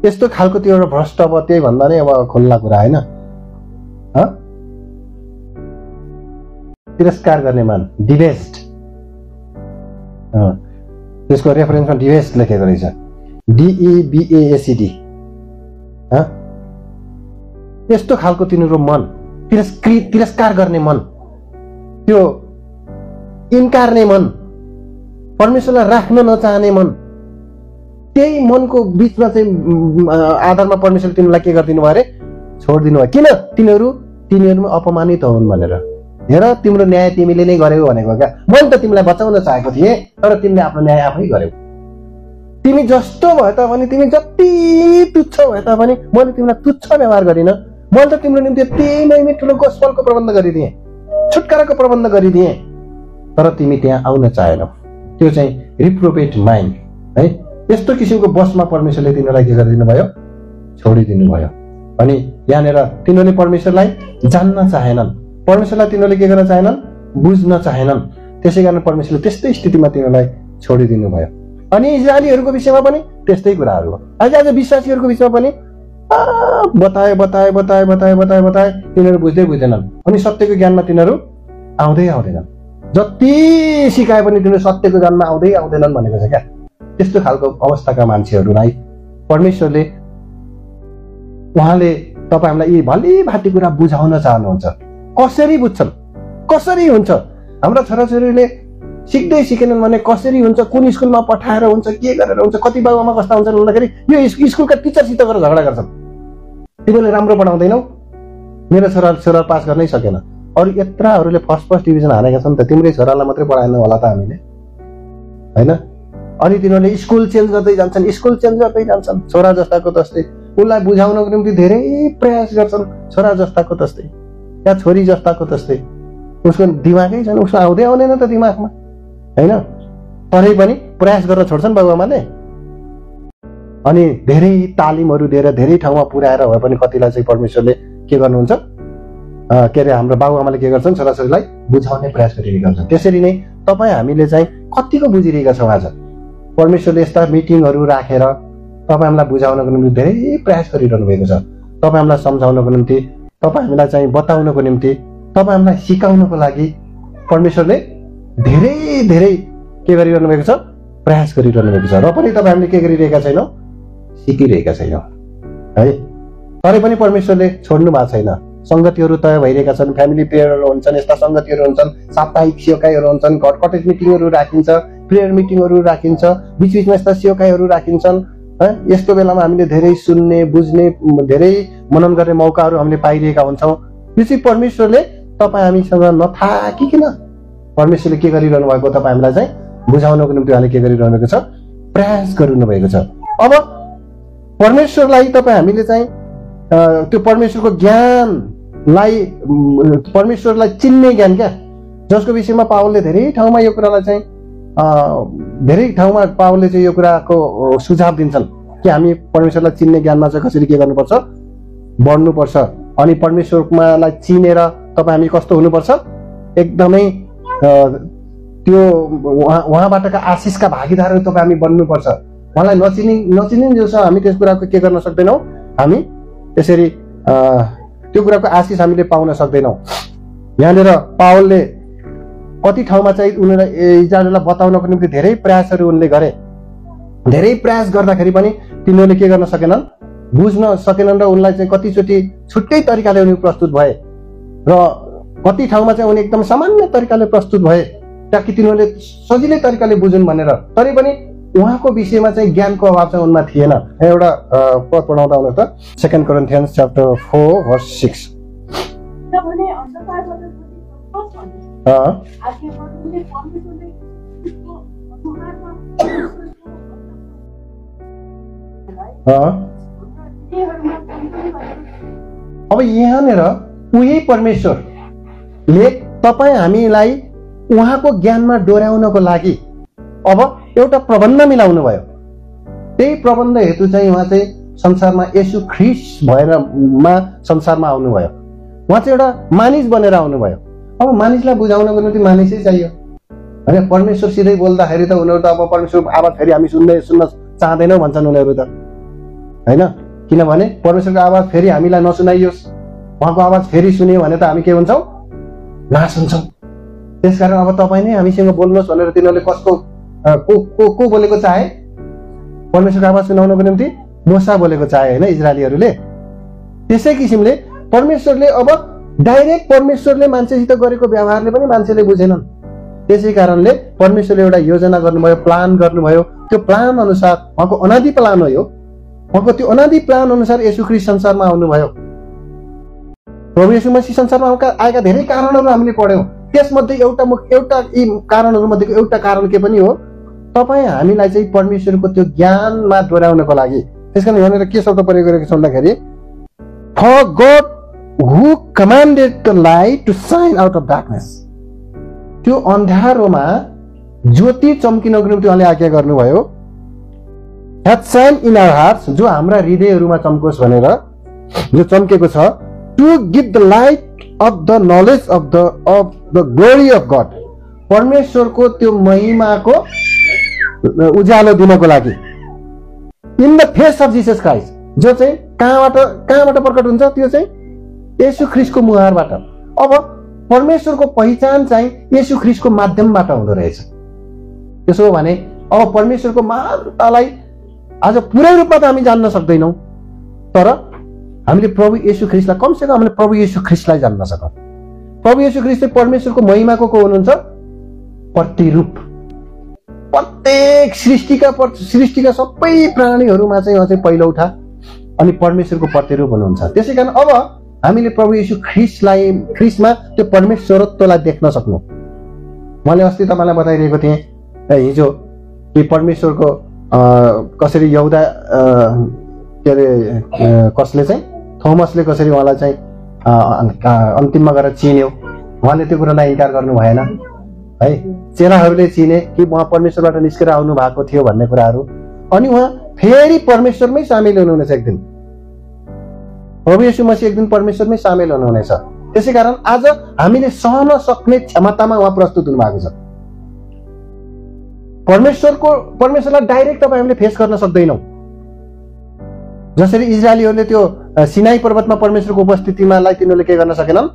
यस्तो खालको। त्यो एउटा भ्रष्ट, अब त्यही भन्दा नै अब खुल्ला कुरा होइन। तिरस्कार गर्ने मान, डिबेस्ट, त्यसको रेफरेन्समा डिबेस्ट लेखेको रहेछ, DEBASED। यस्तो खालको तिनीहरूको मन, तिरस्कार गर्ने मन, त्यो इन्कार्ने मन, परमेश्वरलाई राख्न नचाहने मन, त्यही मनको बिचमा चाहिँ आधारमा परमेश्वरले तिनीहरूलाई के गरिदिनु भयो अरे? छोडिदिनु भयो। किन? तिनीहरूमा अपमानित हुन् भनेर। हेर, तिम्रो न्याय तिमीले नै गर्यौ भनेको क्या। मैले त तिमीलाई बचाउन चाहेको थिएँ, तर तिमीले आफ्नो न्याय आफै गर्यौ। तिमी जस्तो भए तापनि, तिमी जति तुच्छ भए तापनि मैले तिमीलाई तुच्छ व्यवहार गरिनँ। मैले त तिम्रो निम्ति यति महिमा ठुलो गोस्पलको प्रबन्ध गरिदिएँ, छुटकाराको प्रबन्ध गरिदिएँ, तर तिमी त्यहाँ आउन चाहेनौ। त्यो चाहिँ रिप्रोबेट माइन्ड है। यस्तो किसिमको बसमा परमेश्वरले तिनीहरूलाई के गरिदिनु भयो? छोडिदिनु भयो। अनि यहाँनिर तिनीहरूले परमेश्वरलाई जान्न चाहेनन्, परमेश्वरलाई तिनीहरूले के गर्न चाहेनन्? बुझ्न चाहेनन्। त्यसै कारण परमेश्वरले त्यस्तै स्थितिमा तिनीहरूलाई छोडिदिनु भयो। अनि इजरायलीहरूको विषयमा पनि त्यस्तै कुराहरू हो। आज विश्वासीहरूको विषयमा पनि बताए बताए बताए बताए बताए बताए तिनीहरू बुझ्दै बुझ्दैनन्। अनि सत्यको ज्ञानमा तिनीहरू आउँदै आउँदैनन्। जति सिकाए पनि तिनीहरू सत्यको ज्ञानमा आउँदै आउँदैनन् भनेको छ क्या। त्यस्तो खालको अवस्थाका मान्छेहरूलाई परमेश्वरले उहाँले तपाईहरूलाई यी भली भाटी कुरा बुझाउन चाहनुहुन्छ। कसरी बुझ्छन्? कसरी हुन्छ? हाम्रा छोराछोरीले सिक्दै सिकेनन् भने कसरी हुन्छ? कुन स्कुलमा पठाएर हुन्छ? के गरेर हुन्छ? कति बाबुआमा कस्ता हुन्छन् भन्दाखेरि यो स्कुलका टिचरसित गएर झगडा गर्छन्। तिमीले राम्रो पढाउँदैनौ, मेरो छोरा पास गर्नै सकेन। अरू यत्राहरूले फर्स्ट डिभिजन हानेका छन् त, तिम्रै छोरालाई मात्रै पढाएन होला त हामीले, होइन? अनि तिनीहरूले स्कुल चेन्ज गर्दै जान्छन्, छोरा जस्ताको तस्तै। उसलाई बुझाउनको निम्ति धेरै प्रयास गर्छन्, छोरा जस्ताको तस्तै या छोरी जस्ताको तस्तै। उसको दिमागै छैन, उसको आउँदै आउँदैन त दिमागमा, होइन? तरै पनि प्रयास गर्न छोड्छन् बाबुआमाले। अनि धेरै तालिमहरू दिएर धेरै ठाउँमा पुर्याएर भए पनि कतिलाई चाहिँ परमेश्वरले के गर्नुहुन्छ? के अरे हाम्रो बाबुआमाले के गर्छन्? छोराछोरीलाई बुझाउने प्रयास गरिरहेका हुन्छन्। त्यसरी नै तपाईँ हामीले चाहिँ कतिको बुझिरहेका छौँ? आज परमेश्वरले यस्ता मिटिङहरू राखेर तपाईँ हामीलाई बुझाउनको निम्ति धेरै प्रयास गरिरहनु भएको छ। तपाईँ हामीलाई सम्झाउनको निम्ति, तपाईँ हामीलाई चाहिँ बताउनको निम्ति, तपाईँ हामीलाई सिकाउनको लागि परमेश्वरले धेरै धेरै के गरिरहनु भएको छ? प्रयास गरिरहनु भएको छ। र पनि तपाईँ हामीले के गरिरहेका छैनौँ? सिकिरहेका छैनौँ है। तरै पनि परमेश्वरले छोड्नु भएको छैन। सङ्गतिहरू तय भइरहेका छन्, फ्यामिली प्रेयरहरू हुन्छन्, यस्ता सङ्गतिहरू हुन्छन्, साप्ताहिक सेवकाईहरू हुन्छन्, कटेज मिटिङहरू राखिन्छ, प्रेयर मिटिङहरू राखिन्छ, बिचबिचमा यस्ता सेवकाईहरू राखिन्छन् है। यस्तो बेलामा हामीले धेरै सुन्ने, बुझ्ने, धेरै मनन गर्ने मौकाहरू हामीले पाइरहेका हुन्छौँ। यो चाहिँ परमेश्वरले तपाईँ हामीसँग नथाकिकन परमेश्वरले के गरिरहनु भएको? तपाईँ हामीलाई चाहिँ बुझाउनको निम्ति उहाँले के गरिरहनु भएको छ? प्रयास गरिरहनु भएको छ। अब परमेश्वरलाई तपाईँ हामीले चाहिँ त्यो परमेश्वरको ज्ञानलाई, परमेश्वरलाई चिन्ने ज्ञान क्या, जसको विषयमा पावलले धेरै ठाउँमा यो कुरालाई चाहिँ धेरै ठाउँमा पावलले चाहिँ यो कुराको सुझाव दिन्छन् कि हामी परमेश्वरलाई चिन्ने ज्ञानमा चाहिँ कसरी के गर्नुपर्छ? बढ्नुपर्छ। अनि परमेश्वरलाई चिनेर तपाईँ हामी कस्तो हुनुपर्छ? एकदमै त्यो उहाँबाटका आशिषका भागीदारहरू तपाईँ हामी बन्नुपर्छ। उहाँलाई नचिनिन्जेलसम्म हामी त्यस कुराको के गर्न सक्दैनौँ? हामी त्यसरी त्यो कुराको आशिष हामीले पाउन सक्दैनौँ। यहाँनिर पावलले कति ठाउँमा चाहिँ उनीहरूलाई इजरायललाई बताउनको निम्ति धेरै प्रयासहरू उनले गरे। धेरै प्रयास गर्दाखेरि पनि तिनीहरूले के गर्न सकेनन्? बुझ्न सकेनन्। र उनलाई चाहिँ कतिचोटि छुट्टै तरिकाले उनी प्रस्तुत भए र कति ठाउँमा चाहिँ उनी एकदम सामान्य तरिकाले प्रस्तुत भए ताकि तिनीहरूले सजिलै तरिकाले बुझुन् भनेर। तरै पनि उहाँको विषयमा चाहिँ ज्ञानको अभाव चाहिँ उनमा थिएन। एउटा पद पढाउँदा आउनु त, 2 Corinthians chapter 4 verse 6। अब यहाँनिर उही परमेश्वरले तपाईँ हामीलाई उहाँको ज्ञानमा डोर्याउनको लागि अब एउटा प्रबन्ध मिलाउनु भयो। त्यही प्रबन्ध हेतु चाहिँ उहाँ चाहिँ संसारमा येशू ख्रीष्ट भएर संसारमा आउनुभयो। उहाँ चाहिँ एउटा मानिस बनेर आउनुभयो। अब मानिसलाई बुझाउनको निम्ति मानिसै चाहियो होइन। परमेश्वर सिधै बोल्दाखेरि त उनीहरू त अब परमेश्वरको आवाज फेरि हामी सुन्न चाहँदैनौँ भन्छन् उनीहरू त, होइन? किनभने परमेश्वरको आवाज फेरि हामीलाई नसुनाइयोस्, उहाँको आवाज फेरि सुन्यो भने त हामी के हुन्छौँ? नाश हुन्छौँ। त्यसकारण अब तपाईँ नै हामीसँग बोल्नुहोस् भनेर तिनीहरूले कसको को बोलेको चाहे? परमेश्वरको आवाज सुनाउनको निम्ति मोसा बोलेको चाहे, होइन? इजरायलीहरूले। त्यसै किसिमले परमेश्वरले अब डाइरेक्ट परमेश्वरले मान्छेसित गरेको व्यवहारले पनि मान्छेले बुझेनन्। त्यसै कारणले परमेश्वरले एउटा योजना गर्नुभयो, प्लान गर्नुभयो। त्यो प्लान अनुसार उहाँको अनादि प्लान हो यो। उहाँको त्यो अनादि प्लान अनुसार येशू ख्रीष्ट संसारमा आउनुभयो। प्रभु येशू मसीह संसारमा आएका धेरै कारणहरू हामीले पढ्यौँ। त्यसमध्ये एउटा यी कारणहरूमध्येको एउटा कारण के पनि हो? तपाईँ हामीलाई चाहिँ परमेश्वरको त्यो ज्ञानमा डोर्याउनको लागि। त्यसकारण यहाँनिर के शब्द प्रयोग गरेको छ भन्दाखेरि, for God who commanded the light to shine out of darkness. त्यो अन्धारोमा ज्योति चम्किनको निम्ति उहाँले आज्ञा गर्नुभयो. Hath shine in our hearts, जो हाम्रा हृदयहरूमा चम्कोस् भनेर, जो चम्केको छ, to give the light of the knowledge of the glory of God. परमेश्वरको त्यो महिमाको उज्यालो दिनको लागि. In the face of Jesus Christ, जो चाहिँ कहाँबाट प्रकट हुन्छ, त्यो चाहिँ येशू ख्रीष्टको मुहारबाट. अब परमेश्वरको पहिचान चाहिँ येशू ख्रीष्टको माध्यमबाट हुँदो रहेछ. त्यसो हो भने अब परमेश्वरको महानतालाई आज पुरै रूपमा त हामी जान्न सक्दैनौँ, तर हामीले प्रभु येशू ख्रीष्टलाई कम से कम हामीले प्रभु येशू ख्रीष्टलाई जान्न सकौँ. प्रभु येशू ख्रीष्ट चाहिँ परमेश्वरको महिमाको को हुनुहुन्छ? प्रतिरूप. प्रत्येक सृष्टिका सबै प्राणीहरूमा चाहिँ अझै पहिलो उठा अनि परमेश्वरको प्रतिरूप हुनुहुन्छ. त्यसैकारण अब हामीले प्रभु येशू ख्रीष्टमा त्यो परमेश्वरत्वलाई देख्न सक्नु. मैले अस्ति तपाईँलाई बताइरहेको थिएँ हिजो कि परमेश्वरको कसरी यहुदा के अरे कसले चाहिँ थोमसले कसरी उहाँलाई चाहिँ अन्तिममा गएर चिन्यो. उहाँले त्यो कुरालाई इन्कार गर्नु भएन है. चेलाहरूले चिने कि उहाँ परमेश्वरबाट निस्केर आउनु भएको थियो भन्ने कुराहरू. अनि उहाँ फेरि परमेश्वरमै सामेल हुनुहुनेछ एक दिन. प्रभु येशू मसीह एक दिन परमेश्वरमै सामेल हुनुहुनेछ. त्यसै कारण आज हामीले सहन सक्ने क्षमतामा उहाँ प्रस्तुत हुनुभएको छ. परमेश्वरलाई डाइरेक्ट अब हामीले फेस गर्न सक्दैनौँ. जसरी इजरायलीहरूले त्यो सिनाई पर्वतमा परमेश्वरको उपस्थितिमालाई तिनीहरूले के गर्न सकेनन्,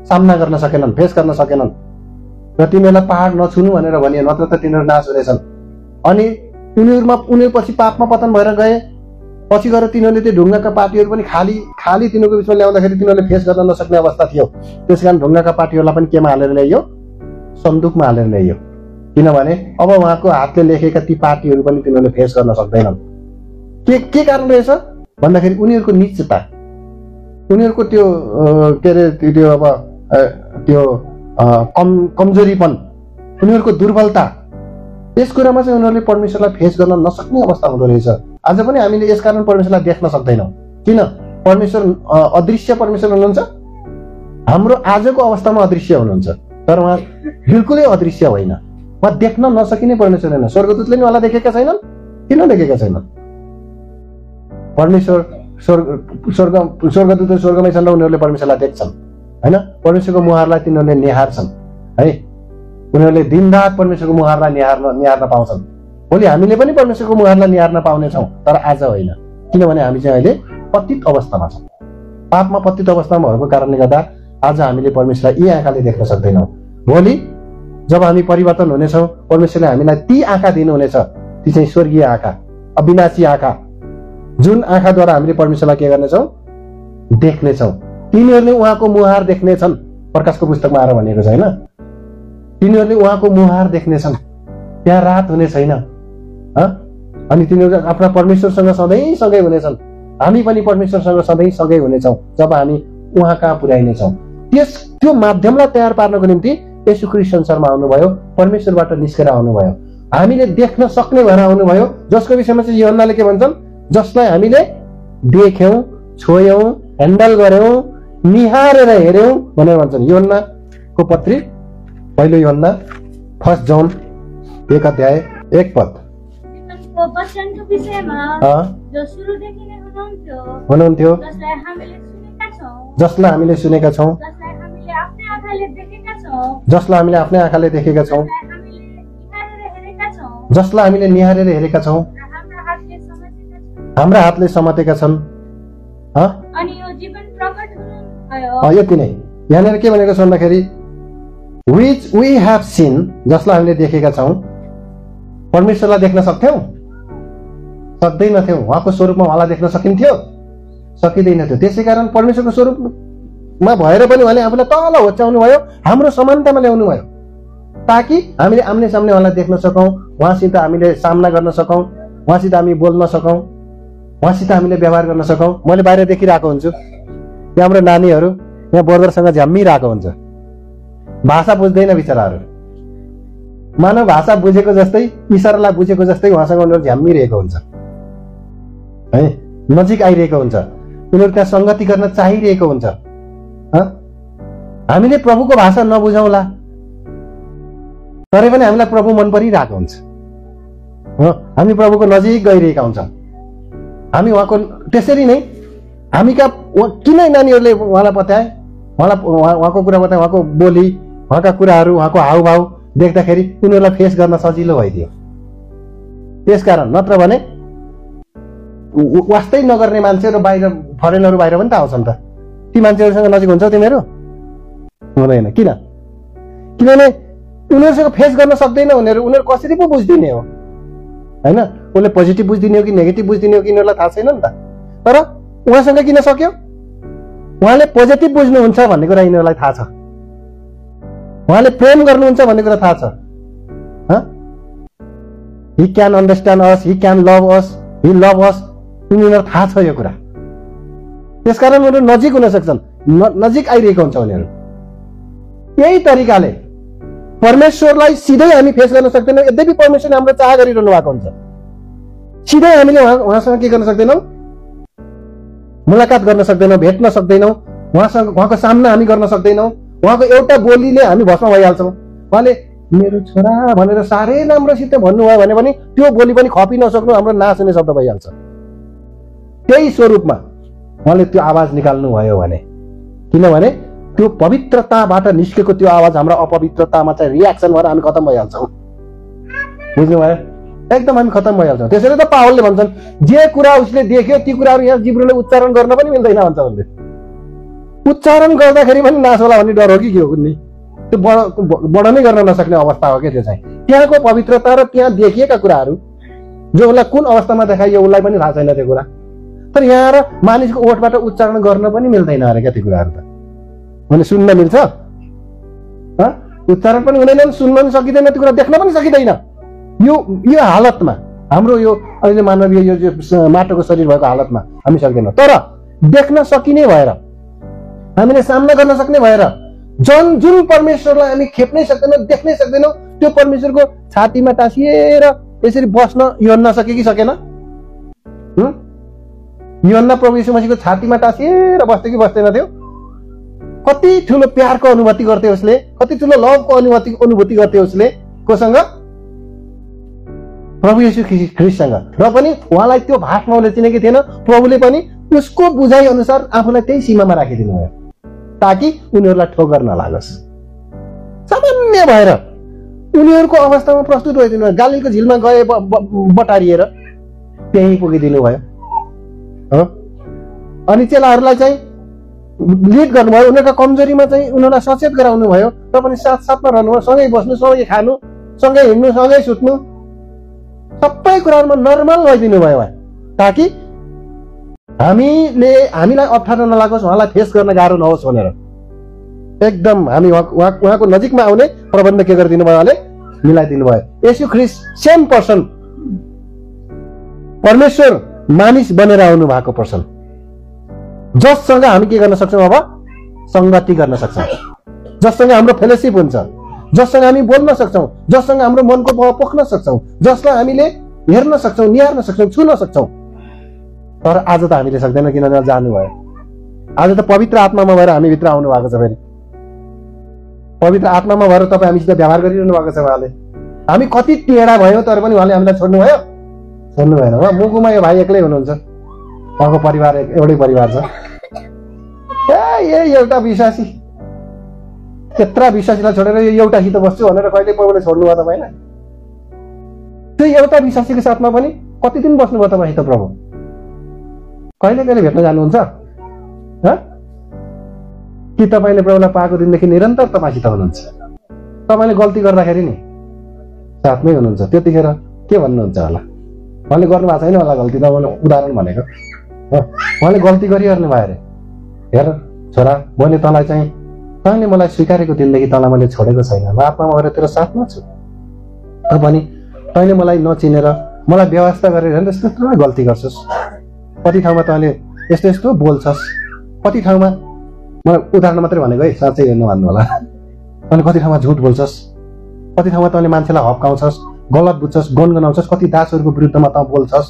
सामना गर्न सकेनन्, फेस गर्न सकेनन् र तिनीहरूलाई पहाड नछुनु भनेर भनियो, नत्र त तिनीहरू नाश हुनेछन्. अनि उनीहरू पछि पापमा पतन भएर गए. पछि गएर तिनीहरूले त्यो ढुङ्गाका पाटीहरू पनि खाली तिनीहरूको बिचमा ल्याउँदाखेरि तिनीहरूले फेस गर्न नसक्ने अवस्था थियो. त्यसकारण ढुङ्गाका पाटीहरूलाई पनि केमा हालेर ल्याइयो? सन्दुकमा हालेर ल्याइयो. किनभने अब उहाँको हातले लेखेका ती पाटीहरू पनि तिनीहरूले फेस गर्न सक्दैनन्. के कारण रहेछ भन्दाखेरि उनीहरूको निश्चयता, उनीहरूको त्यो के अरे त्यो अब त्यो कमजोरीपन, उनीहरूको दुर्बलता, यस कुरामा चाहिँ उनीहरूले परमेश्वरलाई फेस गर्न नसक्ने अवस्था हुँदो रहेछ. आज पनि हामीले यसकारण परमेश्वरलाई देख्न सक्दैनौँ. किन? परमेश्वर अदृश्य परमेश्वर हुनुहुन्छ. हाम्रो आजको अवस्थामा अदृश्य हुनुहुन्छ, तर उहाँ बिल्कुलै अदृश्य होइन. उहाँ देख्न नसकिने परमेश्वर होइन. स्वर्गदूतले नि उहाँलाई देखेका छैनन्. किन देखेका छैनन्? परमेश्वर स्वर्गदूत स्वर्गमै छन् र उनीहरूले परमेश्वरलाई देख्छन् होइन. परमेश्वरको मुहारलाई तिनीहरूले निहार्छन् है. उनीहरूले दिनरात परमेश्वरको मुहारलाई निहार्न पाउँछन्. भोलि हामीले पनि परमेश्वरको मुहारलाई निहार्न पाउनेछौँ, तर आज होइन. किनभने हामी चाहिँ अहिले पतित अवस्थामा छौँ. पापमा पतित अवस्थामा भएको कारणले गर्दा आज हामीले परमेश्वरलाई यी आँखाले देख्न सक्दैनौँ. भोलि जब हामी परिवर्तन हुनेछौँ, परमेश्वरले हामीलाई ती आँखा दिनुहुनेछ, ती चाहिँ स्वर्गीय आँखा, अविनाशी आँखा, जुन आँखाद्वारा हामीले परमेश्वरलाई के गर्नेछौँ? देख्नेछौँ. तिनीहरूले उहाँको मुहार देख्नेछन्. प्रकाशको पुस्तकमा आएर भनेको छ होइन. तिनीहरूले उहाँको मुहार देख्नेछन्. त्यहाँ रात हुने छैन. अनि तिनीहरू आफ्ना परमेश्वरसँग सधैँ सँगै हुनेछन्. हामी पनि परमेश्वरसँग सधैँ सँगै हुनेछौँ जब हामी उहाँ कहाँ पुर्याइनेछौँ. त्यो माध्यमलाई तयार पार्नको निम्ति येशू ख्रीष्ट संसारमा आउनुभयो. परमेश्वरबाट निस्केर आउनुभयो. हामीले देख्न सक्ने भएर आउनुभयो. जसको विषयमा चाहिँ यूहन्नाले के भन्छन्? जसलाई हामीले देख्यौँ, छोयौँ, ह्यान्डल गर्यौँ, निहारेर हेर्यौँ भनेर भन्छन्. यूहन्नाको पत्री पहिलो यूहन्ना 1 जन 1 अध्याय 1 पद. वचनको विषयमा जो सुरुदेखि नै हुनुहुन्थ्यो, जसलाई हामीले सुनेका छौँ, जसलाई हामीले आफ्नै आँखाले देखेका छौँ, जसलाई हामीले निहारेर हेरेका छौँ, हाम्रा हातले समातेका छन्. यति नै. यहाँनिर के भनेको छ भन्दाखेरि विच वी हेभ सिन, जसलाई हामीले देखेका छौँ. परमेश्वरलाई देख्न सक्थ्यौँ? सक्दैनथ्यौँ. उहाँको स्वरूपमा उहाँलाई देख्न सकिन्थ्यो? सकिँदैनथ्यो. त्यसै कारण परमेश्वरको स्वरूपमा भएर पनि उहाँले आफूलाई तल होच्याउनु भयो, हाम्रो समानतामा ल्याउनु भयो, ताकि हामीले आम्ने सामने उहाँलाई देख्न सकौँ, उहाँसित हामीले सामना गर्न सकौँ, उहाँसित हामी बोल्न सकौँ, उहाँसित हामीले व्यवहार गर्न सकौँ. मैले बाहिर देखिरहेको हुन्छु, यहाँ हाम्रो नानीहरू यहाँ बर्दरसँग झ्याम्मिरहेको हुन्छ. भाषा बुझ्दैन बिचराहरू. मानव भाषा बुझेको जस्तै, इसारालाई बुझेको जस्तै उहाँसँग उनीहरू झ्याम्मिरहेको हुन्छ है. नजिक आइरहेको हुन्छ. उनीहरू त्यहाँ सङ्गति गर्न चाहिरहेको हुन्छ. हामीले प्रभुको भाषा नबुझौँला तरै पनि हामीलाई प्रभु मन परिरहेको हुन्छ। हामी प्रभुको नजिक गइरहेका हुन्छौँ। हामी उहाँको त्यसरी नै हामी कहाँ किन नानीहरूले उहाँलाई बताए, उहाँको कुरा बताए, उहाँको बोली, उहाँका कुराहरू, उहाँको हाउभाउ देख्दाखेरि उनीहरूलाई फेस गर्न सजिलो भइदियो। त्यसकारण नत्र भने वास्तै नगर्ने मान्छेहरू बाहिर फरेनहरू बाहिर पनि त आउँछन् त। ती मान्छेहरूसँग नजिक हुन्छ तिमीहरू? हुँदैन। किन? किनभने उनीहरूसँग फेस गर्न सक्दैन उनीहरू कसरी पो बुझिदिने हो होइन? उसले पोजिटिभ बुझिदिने हो कि नेगेटिभ बुझिदिने हो कि यिनीहरूलाई थाहा छैन नि त। तर उहाँसँग किन सक्यो? उहाँले पोजिटिभ बुझ्नुहुन्छ भन्ने कुरा यिनीहरूलाई थाहा छ, उहाँले प्रेम गर्नुहुन्छ भन्ने कुरा थाहा छ। He can understand us, he can love us, he love us, उनीहरूलाई थाहा छ यो कुरा। त्यसकारण उनीहरू नजिक हुन सक्छन्, नजिक आइरहेको हुन्छ उनीहरू। यही तरिकाले परमेश्वरलाई सिधै हामी फेस गर्न सक्दैनौँ, यद्यपि परमेश्वरले हाम्रो चाह गरिरहनु भएको हुन्छ। सिधै हामीले उहाँसँग के गर्न सक्दैनौँ? मुलाकात गर्न सक्दैनौँ, भेट्न सक्दैनौँ, उहाँको सामना हामी गर्न सक्दैनौँ। उहाँको एउटा बोलीले हामी भस्म भइहाल्छौँ। उहाँले मेरो छोरा भनेर साह्रै राम्रोसित भन्नुभयो भने पनि त्यो बोली पनि खपि नसक्नु हाम्रो नाच्ने शब्द भइहाल्छ। त्यही स्वरूपमा उहाँले त्यो आवाज निकाल्नु भयो भने, किनभने त्यो पवित्रताबाट निस्केको त्यो आवाज हाम्रो अपवित्रतामा चाहिँ रियाक्सन भएर हामी खतम भइहाल्छौँ। बुझ्नुभयो? एकदम हामी खतम भइहाल्छौँ। त्यसैले त पावलले भन्छन् जे कुरा उसले देख्यो ती कुराहरू यहाँ जिब्रोले उच्चारण गर्न पनि मिल्दैन भन्छ उनले। उच्चारण गर्दाखेरि पनि नाश होला भन्ने डर हो कि के हो कुनै? त्यो वर्णनै गर्न नसक्ने अवस्था हो क्या त्यो चाहिँ। त्यहाँको पवित्रता र त्यहाँ देखिएका कुराहरू जो उसलाई कुन अवस्थामा देखाइयो उसलाई पनि थाहा छैन त्यो कुरा। तर यहाँ र मानिसको ओठबाट उच्चारण गर्न पनि मिल्दैन अरे क्या त्यो कुराहरू त। भने सुन्न मिल्छ? उच्चारण पनि हुँदैन, सुन्न पनि सकिँदैन, त्यो कुरा देख्न पनि सकिँदैन। यो हालतमा हाम्रो यो अहिले मानवीय यो माटोको शरीर भएको हालतमा हामी सक्दैनौँ। तर देख्न सकिने भएर, हामीले सामना गर्न सक्ने भएर, जुन परमेश्वरलाई हामी खेप्नै सक्दैनौँ, देख्नै सक्दैनौँ, त्यो परमेश्वरको छातीमा टाँसिएर यसरी बस्न योहन्ना सके कि सकेन? योहन्ना प्रभु यीशु मसीहको छातीमा टाँसिएर बस्थ्यो कि बस्दैन थियो? कति ठुलो प्यारको अनुभूति गर्थ्यो उसले, कति ठुलो लभको अनुभूति गर्थ्यो उसले कोसँग? प्रभु यीशु ख्रिस्टसँग। र पनि उहाँलाई त्यो भाषमा उसले चिनेको थिएन। प्रभुले पनि उसको बुझाइ अनुसार आफूलाई त्यही सीमामा राखिदिनु भयो ताकि उनीहरूलाई ठोकर नलागोस्। सामान्य भएर उनीहरूको अवस्थामा प्रस्तुत भइदिनु भयो। गालीलको झिलमा गए बटारिएर त्यही पुगिदिनु भयो। अनि चेलाहरूलाई चाहिँ लिड गर्नुभयो, उनीहरूका कमजोरीमा चाहिँ उनीहरूलाई सचेत गराउनु भयो। र पनि साथमा रहनुभयो, सँगै बस्नु, सँगै खानु, सँगै हिँड्नु, सँगै सुत्नु, सबै कुराहरूमा नर्मल भइदिनु भयो ताकि हामीलाई अप्ठ्यारो नलागोस्, उहाँलाई फेस गर्न गाह्रो नहोस् भनेर। एकदम हामी उहाँको नजिकमा आउने प्रबन्ध के गरिदिनु भयो? उहाँले मिलाइदिनु भयो। येशू ख्रिस्ट सेम पर्सन, परमेश्वर मानिस बनेर आउनु भएको पर्सन, जससँग हामी के गर्न सक्छौँ? अब संगति गर्न सक्छौँ, जससँग हाम्रो फेलोसिप हुन्छ, जससँग हामी बोल्न सक्छौँ, जससँग हाम्रो मनको भाव पोख्न सक्छौँ, जसलाई हामीले हेर्न सक्छौँ, निहार्न सक्छौँ, छुन सक्छौँ। तर आज त हामीले सक्दैन, किन जानुभयो। आज त पवित्र आत्मामा भएर हामी भित्र आउनु भएको छ। फेरि पवित्र आत्मामा भएर तपाईँ हामीसित व्यवहार गरिरहनु भएको छ। उहाँले हामी कति टेढा भयो तर पनि उहाँले हामीलाई छोड्नु भयो? छोड्नु भएन। उहाँ मुगुमा यो भाइ एक्लै हुनुहुन्छ, उहाँको परिवार एउटै परिवार छ। एउटा विश्वासी, त्यत्रा विश्वासीलाई छोडेर यो एउटासित बस्छु भनेर कहिले प्रभुले छोड्नु भयो तपाईँलाई? त्यो एउटा विश्वासीको साथमा पनि कति दिन बस्नुभयो तपाईँसित प्रभु? कहिले कहिले भेट्न जानुहुन्छ? कि तपाईँले प्रभुलाई पाएको दिनदेखि निरन्तर तपाईँसित हुनुहुन्छ? तपाईँले गल्ती गर्दाखेरि नि साथमै हुनुहुन्छ, त्यतिखेर के भन्नुहुन्छ होला? उहाँले गर्नु भएको छैन होला गल्ती, तपाईँले उदाहरण भनेको। उहाँले गल्ती गरिहाल्नु भयो अरे, हेर छोरा, मैले तँलाई चाहिँ तैँले मलाई स्वीकारेको दिनदेखि तँलाई मैले छोडेको छैन, म आत्मामा गएर तेरो साथमा छु। तर पनि तैँले मलाई नचिनेर मलाई व्यवस्था गरेर यस्तो यस्तो गल्ती गर्छस्, कति ठाउँमा तैँले यस्तो यस्तो बोल्छस्, कति ठाउँमा, मलाई उदाहरण मात्रै भनेको है, साँच्चै हेर्नु भन्नु होला, तैँले कति ठाउँमा झुट बोल्छस्, कति ठाउँमा तैँले मान्छेलाई हप्काउँछस्, गलत बुझ्छस्, गनगनाउँछस्, कति दासहरूको विरुद्धमा तँ बोल्छस्।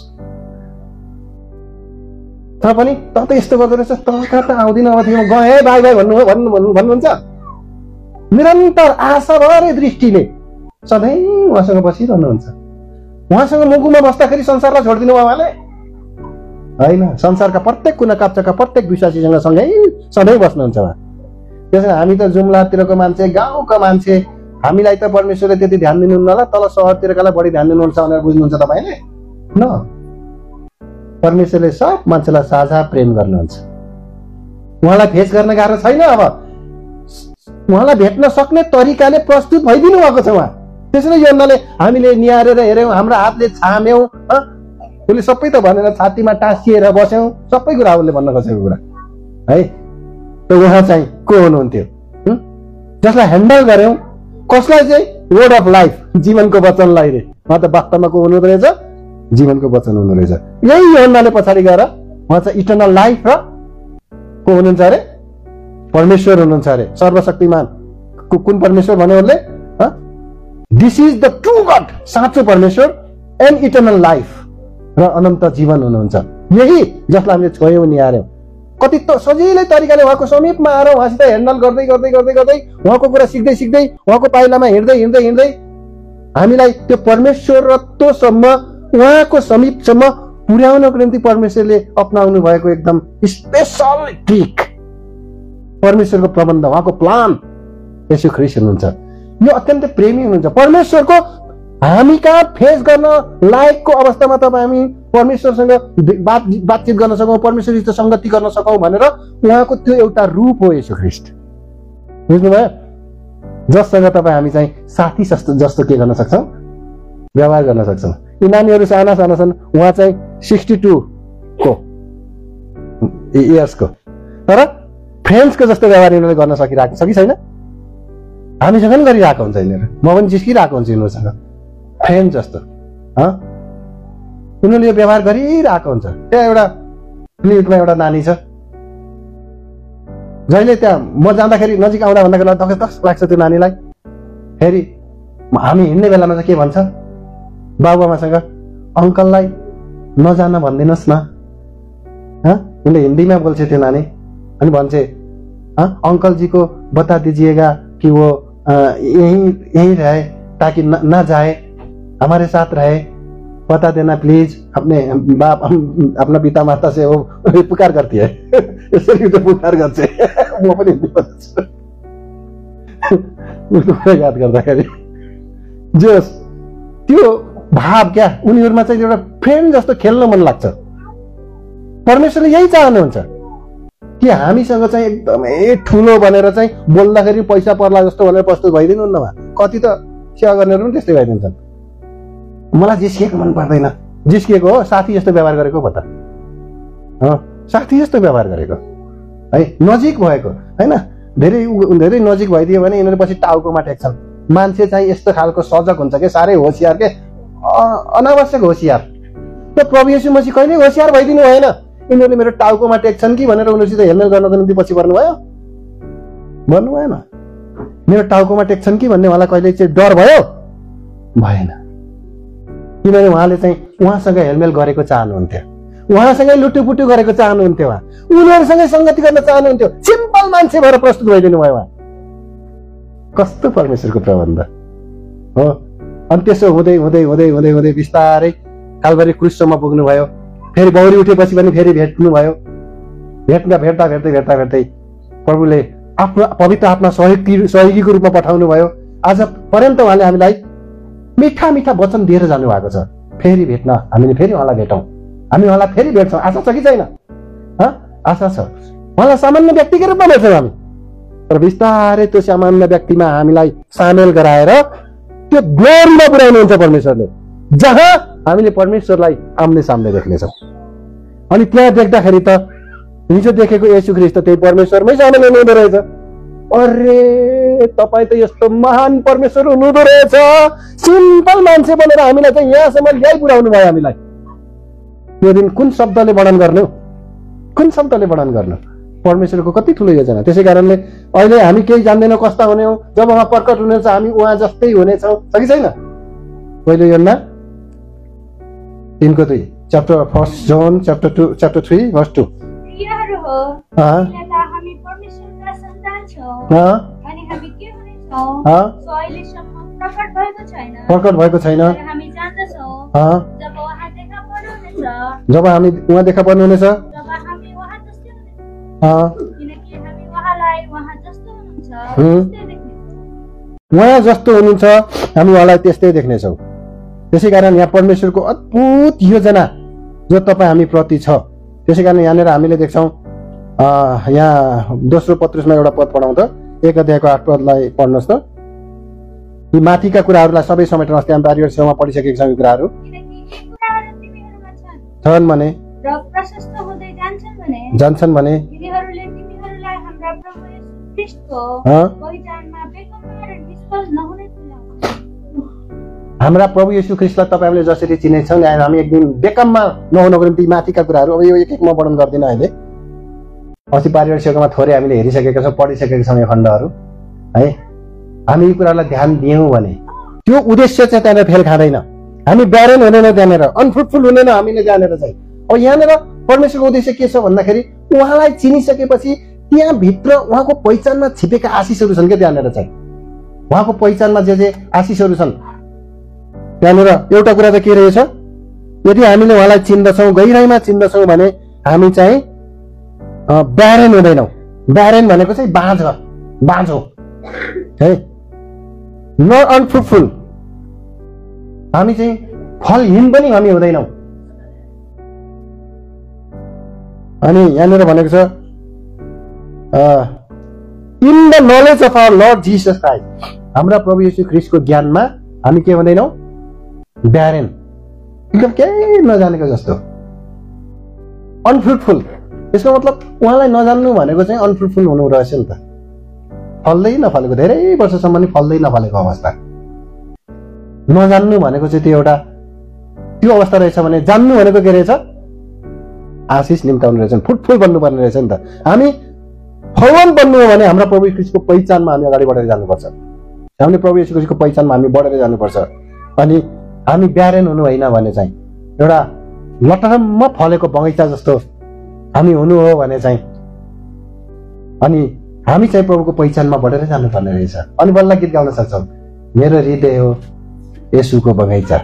त पनि त यस्तो गर्दो रहेछ, त कहाँ त आउँदिन, अब थियो गए बाई बाई भन्नुहुन्छ। निरन्तर आशा भरे दृष्टिले सधैँ उहाँसँग बसिरहनुहुन्छ। उहाँसँग मुगुमा बस्दाखेरि संसारलाई छोडिदिनु भयो उहाँले होइन, संसारका प्रत्येक कुना काप्चाका प्रत्येक विश्वासीसँग सँगै सधैँ बस्नुहुन्छ उहाँ। त्यसैले हामी त जुम्लातिरको मान्छे, गाउँका मान्छे, हामीलाई त परमेश्वरले त्यति ध्यान दिनुहुन्न होला, तल सहरतिरकालाई बढी ध्यान दिनुहुन्छ भनेर बुझ्नुहुन्छ तपाईँले न। परमेश्वरले सब मान्छेलाई साझा प्रेम गर्नुहुन्छ। उहाँलाई फेस गर्न गाह्रो छैन। अब उहाँलाई भेट्न सक्ने तरिकाले प्रस्तुत भइदिनु भएको छ उहाँ। त्यसैले योहन्नाले हामीले निहारेर हेऱ्यौँ, हाम्रो हातले छाम्यौँ, उसले सबै त भनेर छातीमा टाँसिएर बस्यौँ, सबै कुरा उसले भन्न खोजेको कुरा है। त उहाँ चाहिँ को हुनुहुन्थ्यो जसलाई ह्यान्डल गऱ्यौँ, कसलाई चाहिँ वर्ड अफ लाइफ, जीवनको वचनलाई रे। उहाँ त वास्तवमा को हुनुहुँदो रहेछ, जीवनको वचन हुनु रहेछ। यही योहन्नाले पछाडि गएर उहाँ चाहिँ इटर्नल लाइफ र को हुनुहुन्छ अरे, परमेश्वर हुनुहुन्छ अरे, सर्वशक्तिमान। कुन परमेश्वर भन्यो उसले, this is the true God, साँचो परमेश्वर एन्ड इटर्नल लाइफ, र अनन्त जीवन हुनुहुन्छ। यही जसलाई हामीले छोयौँ निहार्यौँ। कति त सजिलै तरिकाले उहाँको समीपमा आएर उहाँसित ह्यान्डल गर्दै गर्दै गर्दै गर्दै उहाँको कुरा सिक्दै सिक्दै उहाँको पाइलामा हिँड्दै हिँड्दै हिँड्दै हामीलाई त्यो परमेश्वरत्वसम्म, उहाँको समीपसम्म पुर्याउनको निम्ति परमेश्वरले अपनाउनु भएको एकदम स्पेसल ट्रिक, परमेश्वरको प्रबन्ध, उहाँको प्लान येशू ख्रीष्ट हुनुहुन्छ। यो अत्यन्तै प्रेमी हुनुहुन्छ। परमेश्वरको हामी कहाँ फेस गर्न लायकको अवस्थामा तपाईँ हामी परमेश्वरसँग बातचित गर्न सकौँ, परमेश्वरसित सङ्गति गर्न सकौँ भनेर उहाँको त्यो एउटा रूप हो येशू ख्रीष्ट। बुझ्नुभयो? जससँग तपाईँ हामी चाहिँ साथी जस्तो के गर्न सक्छौँ, व्यवहार गर्न सक्छौँ। यी नानीहरू साना साना छन्, उहाँ चाहिँ 62 को इयर्सको, तर फ्रेन्ड्सको जस्तो व्यवहार यिनीहरूले गर्न सकिरहेको छ कि छैन? हामीसँग पनि गरिरहेको हुन्छ यिनीहरू, म पनि जिस्किरहेको हुन्छु यिनीहरूसँग, फ्रेन्ड जस्तो। उनीहरूले यो व्यवहार गरिरहेको हुन्छ। त्यहाँ एउटा क्लिनिकमा एउटा नानी छ, जहिले त्यहाँ म जाँदाखेरि नजिक आउँदा भन्दाखेरि धक्स लाग्छ त्यो नानीलाई। फेरि हामी हिँड्ने बेलामा चाहिँ के भन्छ बाबुआमासँग, अङ्कललाई नजान भनिदिनुहोस् न। उसले हिन्दीमा बोल्छ त्यो नानी, अनि भन्छ अंकल जी को बता दीजिएगा कि वो यहीं रहे, ताकि ना जाए, हमारे साथ रहे, बता देना प्लीज। अपने बाप अपना पिता माता से वो पुकार करती है, यसरी तो पुकार गर्छ। म पनि उसको याद गर्दाखेरि जस त्यो भाव क्या उनीहरूमा चाहिँ एउटा फ्रेन्ड जस्तो खेल्न मन लाग्छ। परमेश्वरले यही चाहनुहुन्छ कि हामीसँग चाहिँ एकदमै ठुलो भनेर चाहिँ बोल्दाखेरि पैसा पर्ला जस्तो भनेर प्रस्तुत भइदिनुहुन्न उहाँ। कति त सेवा गर्नेहरू पनि त्यस्तै भइदिन्छन्। मलाई जिस्किएको मन पर्दैन, जिस्किएको हो साथी जस्तो व्यवहार गरेको पो त, साथी जस्तो व्यवहार गरेको है, नजिक भएको होइन। धेरै धेरै नजिक भइदियो भने यिनीहरू पछि टाउकोमा टेक्छन्। मान्छे चाहिँ यस्तो खालको सजग हुन्छ कि साह्रै होसियार के, अनावश्यक होसियार। त प्रभु येशू मसीह कहिले होसियार भइदिनु भएन। यिनीहरूले मेरो टाउकोमा टेक्छन् कि भनेर उनीहरूसित हेलमेल गर्नको निम्ति पछि पर्नुभयो, भन्नु भएन। मेरो टाउकोमा टेक्छन् कि भन्ने उहाँलाई कहिले चाहिँ डर भयो भएन, किनभने उहाँले चाहिँ उहाँसँग हेलमेल गरेको चाहनुहुन्थ्यो, उहाँसँगै लुटुपुटु गरेको चाहनुहुन्थ्यो, उहाँ उनीहरूसँगै सङ्गति गर्न चाहनुहुन्थ्यो। सिम्पल मान्छे भएर प्रस्तुत भइदिनु भयो उहाँ। कस्तो परमेश्वरको प्रबन्ध हो। अनि त्यसो हुँदै हुँदै हुँदै हुँदै हुँदै बिस्तारै कालबारी क्रुससम्म पुग्नुभयो। फेरि बौरी उठेपछि पनि फेरि भेट्नुभयो। भेट्दा भेट्दा भेट्दै भेट्दा भेट्दै प्रभुले आफ्नो पवित्र आत्मा सहयोगीको रूपमा पठाउनु भयो। आज पर्यन्त उहाँले हामीलाई मिठा मिठा वचन दिएर जानु भएको छ। फेरि भेट्न हामीले फेरि उहाँलाई भेटौँ, हामी उहाँलाई फेरि भेट्छौँ। आशा छ कि छैन? आशा छ। उहाँलाई सामान्य व्यक्तिको रूपमा भेट्छौँ हामी, तर बिस्तारै त्यो सामान्य व्यक्तिमा हामीलाई सामेल गराएर त्यो ग्लोरीमा पुर्याउनुहुन्छ परमेश्वरले, जहाँ हामीले परमेश्वरलाई आम्ने सामने देख्नेछौँ। अनि त्यहाँ देख्दाखेरि त हिजो देखेको येशू ख्रीष्ट त्यही परमेश्वरमै सामेल हुनुहुँदो रहेछ। अरे तपाईँ त यस्तो महान परमेश्वर हुनुहुँदो रहेछ। सिम्पल मान्छे बनेर हामीलाई चाहिँ यहाँसम्म ल्याइ पुर्याउनु भयो हामीलाई। त्यो दिन कुन शब्दले वर्णन गर्ने हो, कुन शब्दले वर्णन गर्नु? परमेश्वरको कति ठुलो योजना। त्यसै कारणले अहिले हामी केही जान्दैनौँ कस्ता हुने हो। जब उहाँ प्रकट हुनेछ हामी उहाँ जस्तै हुनेछौँ, छ कि छैन? पहिलो Yohanna 3:2 chapter 1 John chapter 3 verse 2 प्रियहरू हो, अँ, किन त हामी परमेश्वरका सन्तान छौँ अँ, अनि हामी के हुनेछौँ अँ, सो अहिलेसम्म प्रकट भएको छैन, प्रकट भएको छैन। तर हामी जान्दछौँ अँ, जब उहाँ देखा पर्नुहुनेछ जब हामी उहाँ देखा पर्नुहुनेछ, तब हामी उहाँ जस्तै हुनेछौँ, अँ, किनकि हामी उहाँलाई उहाँ जस्तो हुनुहुन्छ हुँ। त्यस्तै देख्नेछौँ। उहाँ जस्तो हुनुहुन्छ हामी उहाँलाई त्यस्तै देख्नेछौँ। त्यसै कारण यहाँ परमेश्वरको अद्भुत योजना जो तपाईँ हामी प्रति छ। त्यसै कारण यहाँनिर हामीले देख्छौँ यहाँ दोस्रो पत्रुसमा एउटा पद पढाउँ त, 1 अध्यायको 8 पदलाई पढ्नुहोस् त। यी माथिका कुराहरूलाई सबै समेट्न अस्ति हामी पारिवारिक सेवामा पढिसकेका छौँ। यी कुराहरू किनकि यी कुराहरू तिमीहरूमा छन् छन् भने र प्रशस्त हुँदै जान्छन् भने तिनीहरूले तिमीहरूलाई हाम्रा प्रभु येशू ख्रीष्टको अँ, पहिचानमा बेकम्मा र निष्फल नहुने तुल्याउँछ। हाम्रा प्रभु येशू ख्रीष्टलाई तपाईँहरूले जसरी चिनेछन् हामी एक दिन बेकममा नहुनको निम्ति माथिका कुराहरू अब यो एक एकमा वर्णन गर्दिनँ अहिले। अस्ति पारिवारिक सेवामा थोरै हामीले हेरिसकेका छौँ, पढिसकेका छौँ यो खण्डहरू है। हामी यी कुराहरूलाई ध्यान दियौँ भने त्यो उद्देश्य चाहिँ त्यहाँनिर फेल खाँदैन। हामी ब्यारेन हुँदैन, त्यहाँनिर अनफ्रुटफुल हुँदैन हामीले त्यहाँनिर चाहिँ। अब यहाँनिर परमेश्वरको उद्देश्य के छ भन्दाखेरि उहाँलाई चिनिसकेपछि त्यहाँभित्र उहाँको पहिचानमा छिपेका आशिषहरू छन् क्या त्यहाँनिर चाहिँ। उहाँको पहिचानमा जे आशिषहरू छन् त्यहाँनिर एउटा कुरा चाहिँ के रहेछ, यदि हामीले उहाँलाई चिन्दछौँ, गहिराइमा चिन्दछौँ भने हामी चाहिँ ब्यारेन हुँदैनौँ। ब्यारेन भनेको चाहिँ बाँझो है, न अनफ्रुटफुल। हामी चाहिँ फलहीन पनि हामी हुँदैनौँ। अनि यहाँनिर भनेको छ in the knowledge of our Lord Jesus Christ, हाम्रा प्रभु येशू ख्रीष्टको ज्ञानमा हामी के हुँदैनौँ, ब्यारेन, एकदम केही नजानेको जस्तो, अनफ्रुटफुल। यसको मतलब उहाँलाई नजान्नु भनेको चाहिँ अनफ्रुटफुल हुनु रहेछ नि त। फल्दै नफलेको, धेरै वर्षसम्म नि फल्दै नफलेको अवस्था। नजान्नु भनेको चाहिँ त्यो अवस्था रहेछ भने जान्नु भनेको के रहेछ, आशिष निम्ताउनु रहेछ, फ्रुटफुल बन्नुपर्ने रहेछ नि त। हामी फलवान बन्नु हो भने हाम्रा प्रभु ख्रीष्टको पहिचानमा हामी अगाडि बढेर जानुपर्छ। हामीले प्रभु येशू ख्रीष्टको पहिचानमा हामी बढेर जानुपर्छ। अनि हामी ब्यारेन हुनु होइन भने चाहिँ एउटा लटरम्म फलेको बगैँचा जस्तो हामी हुनु हो भने चाहिँ अनि हामी चाहिँ प्रभुको पहिचानमा बढेर जानुपर्ने रहेछ। अनि बल्ल गीत गाउन सक्छौँ, मेरो हृदय हो येशूको बगैँचा,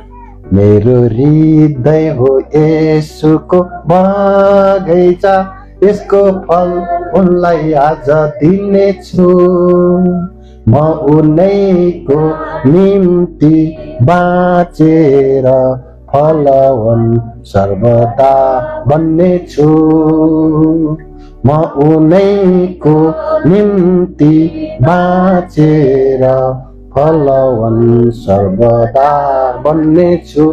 मेरो हृदय हो येशूको बगैँचा, यसको फल उनलाई आज दिनेछु, म उनैको निम्ति बाँचेर फलवान सर्वदा बन्नेछु, म उनैको निम्ति बाँचेर फलवान सर्वदा बन्नेछु।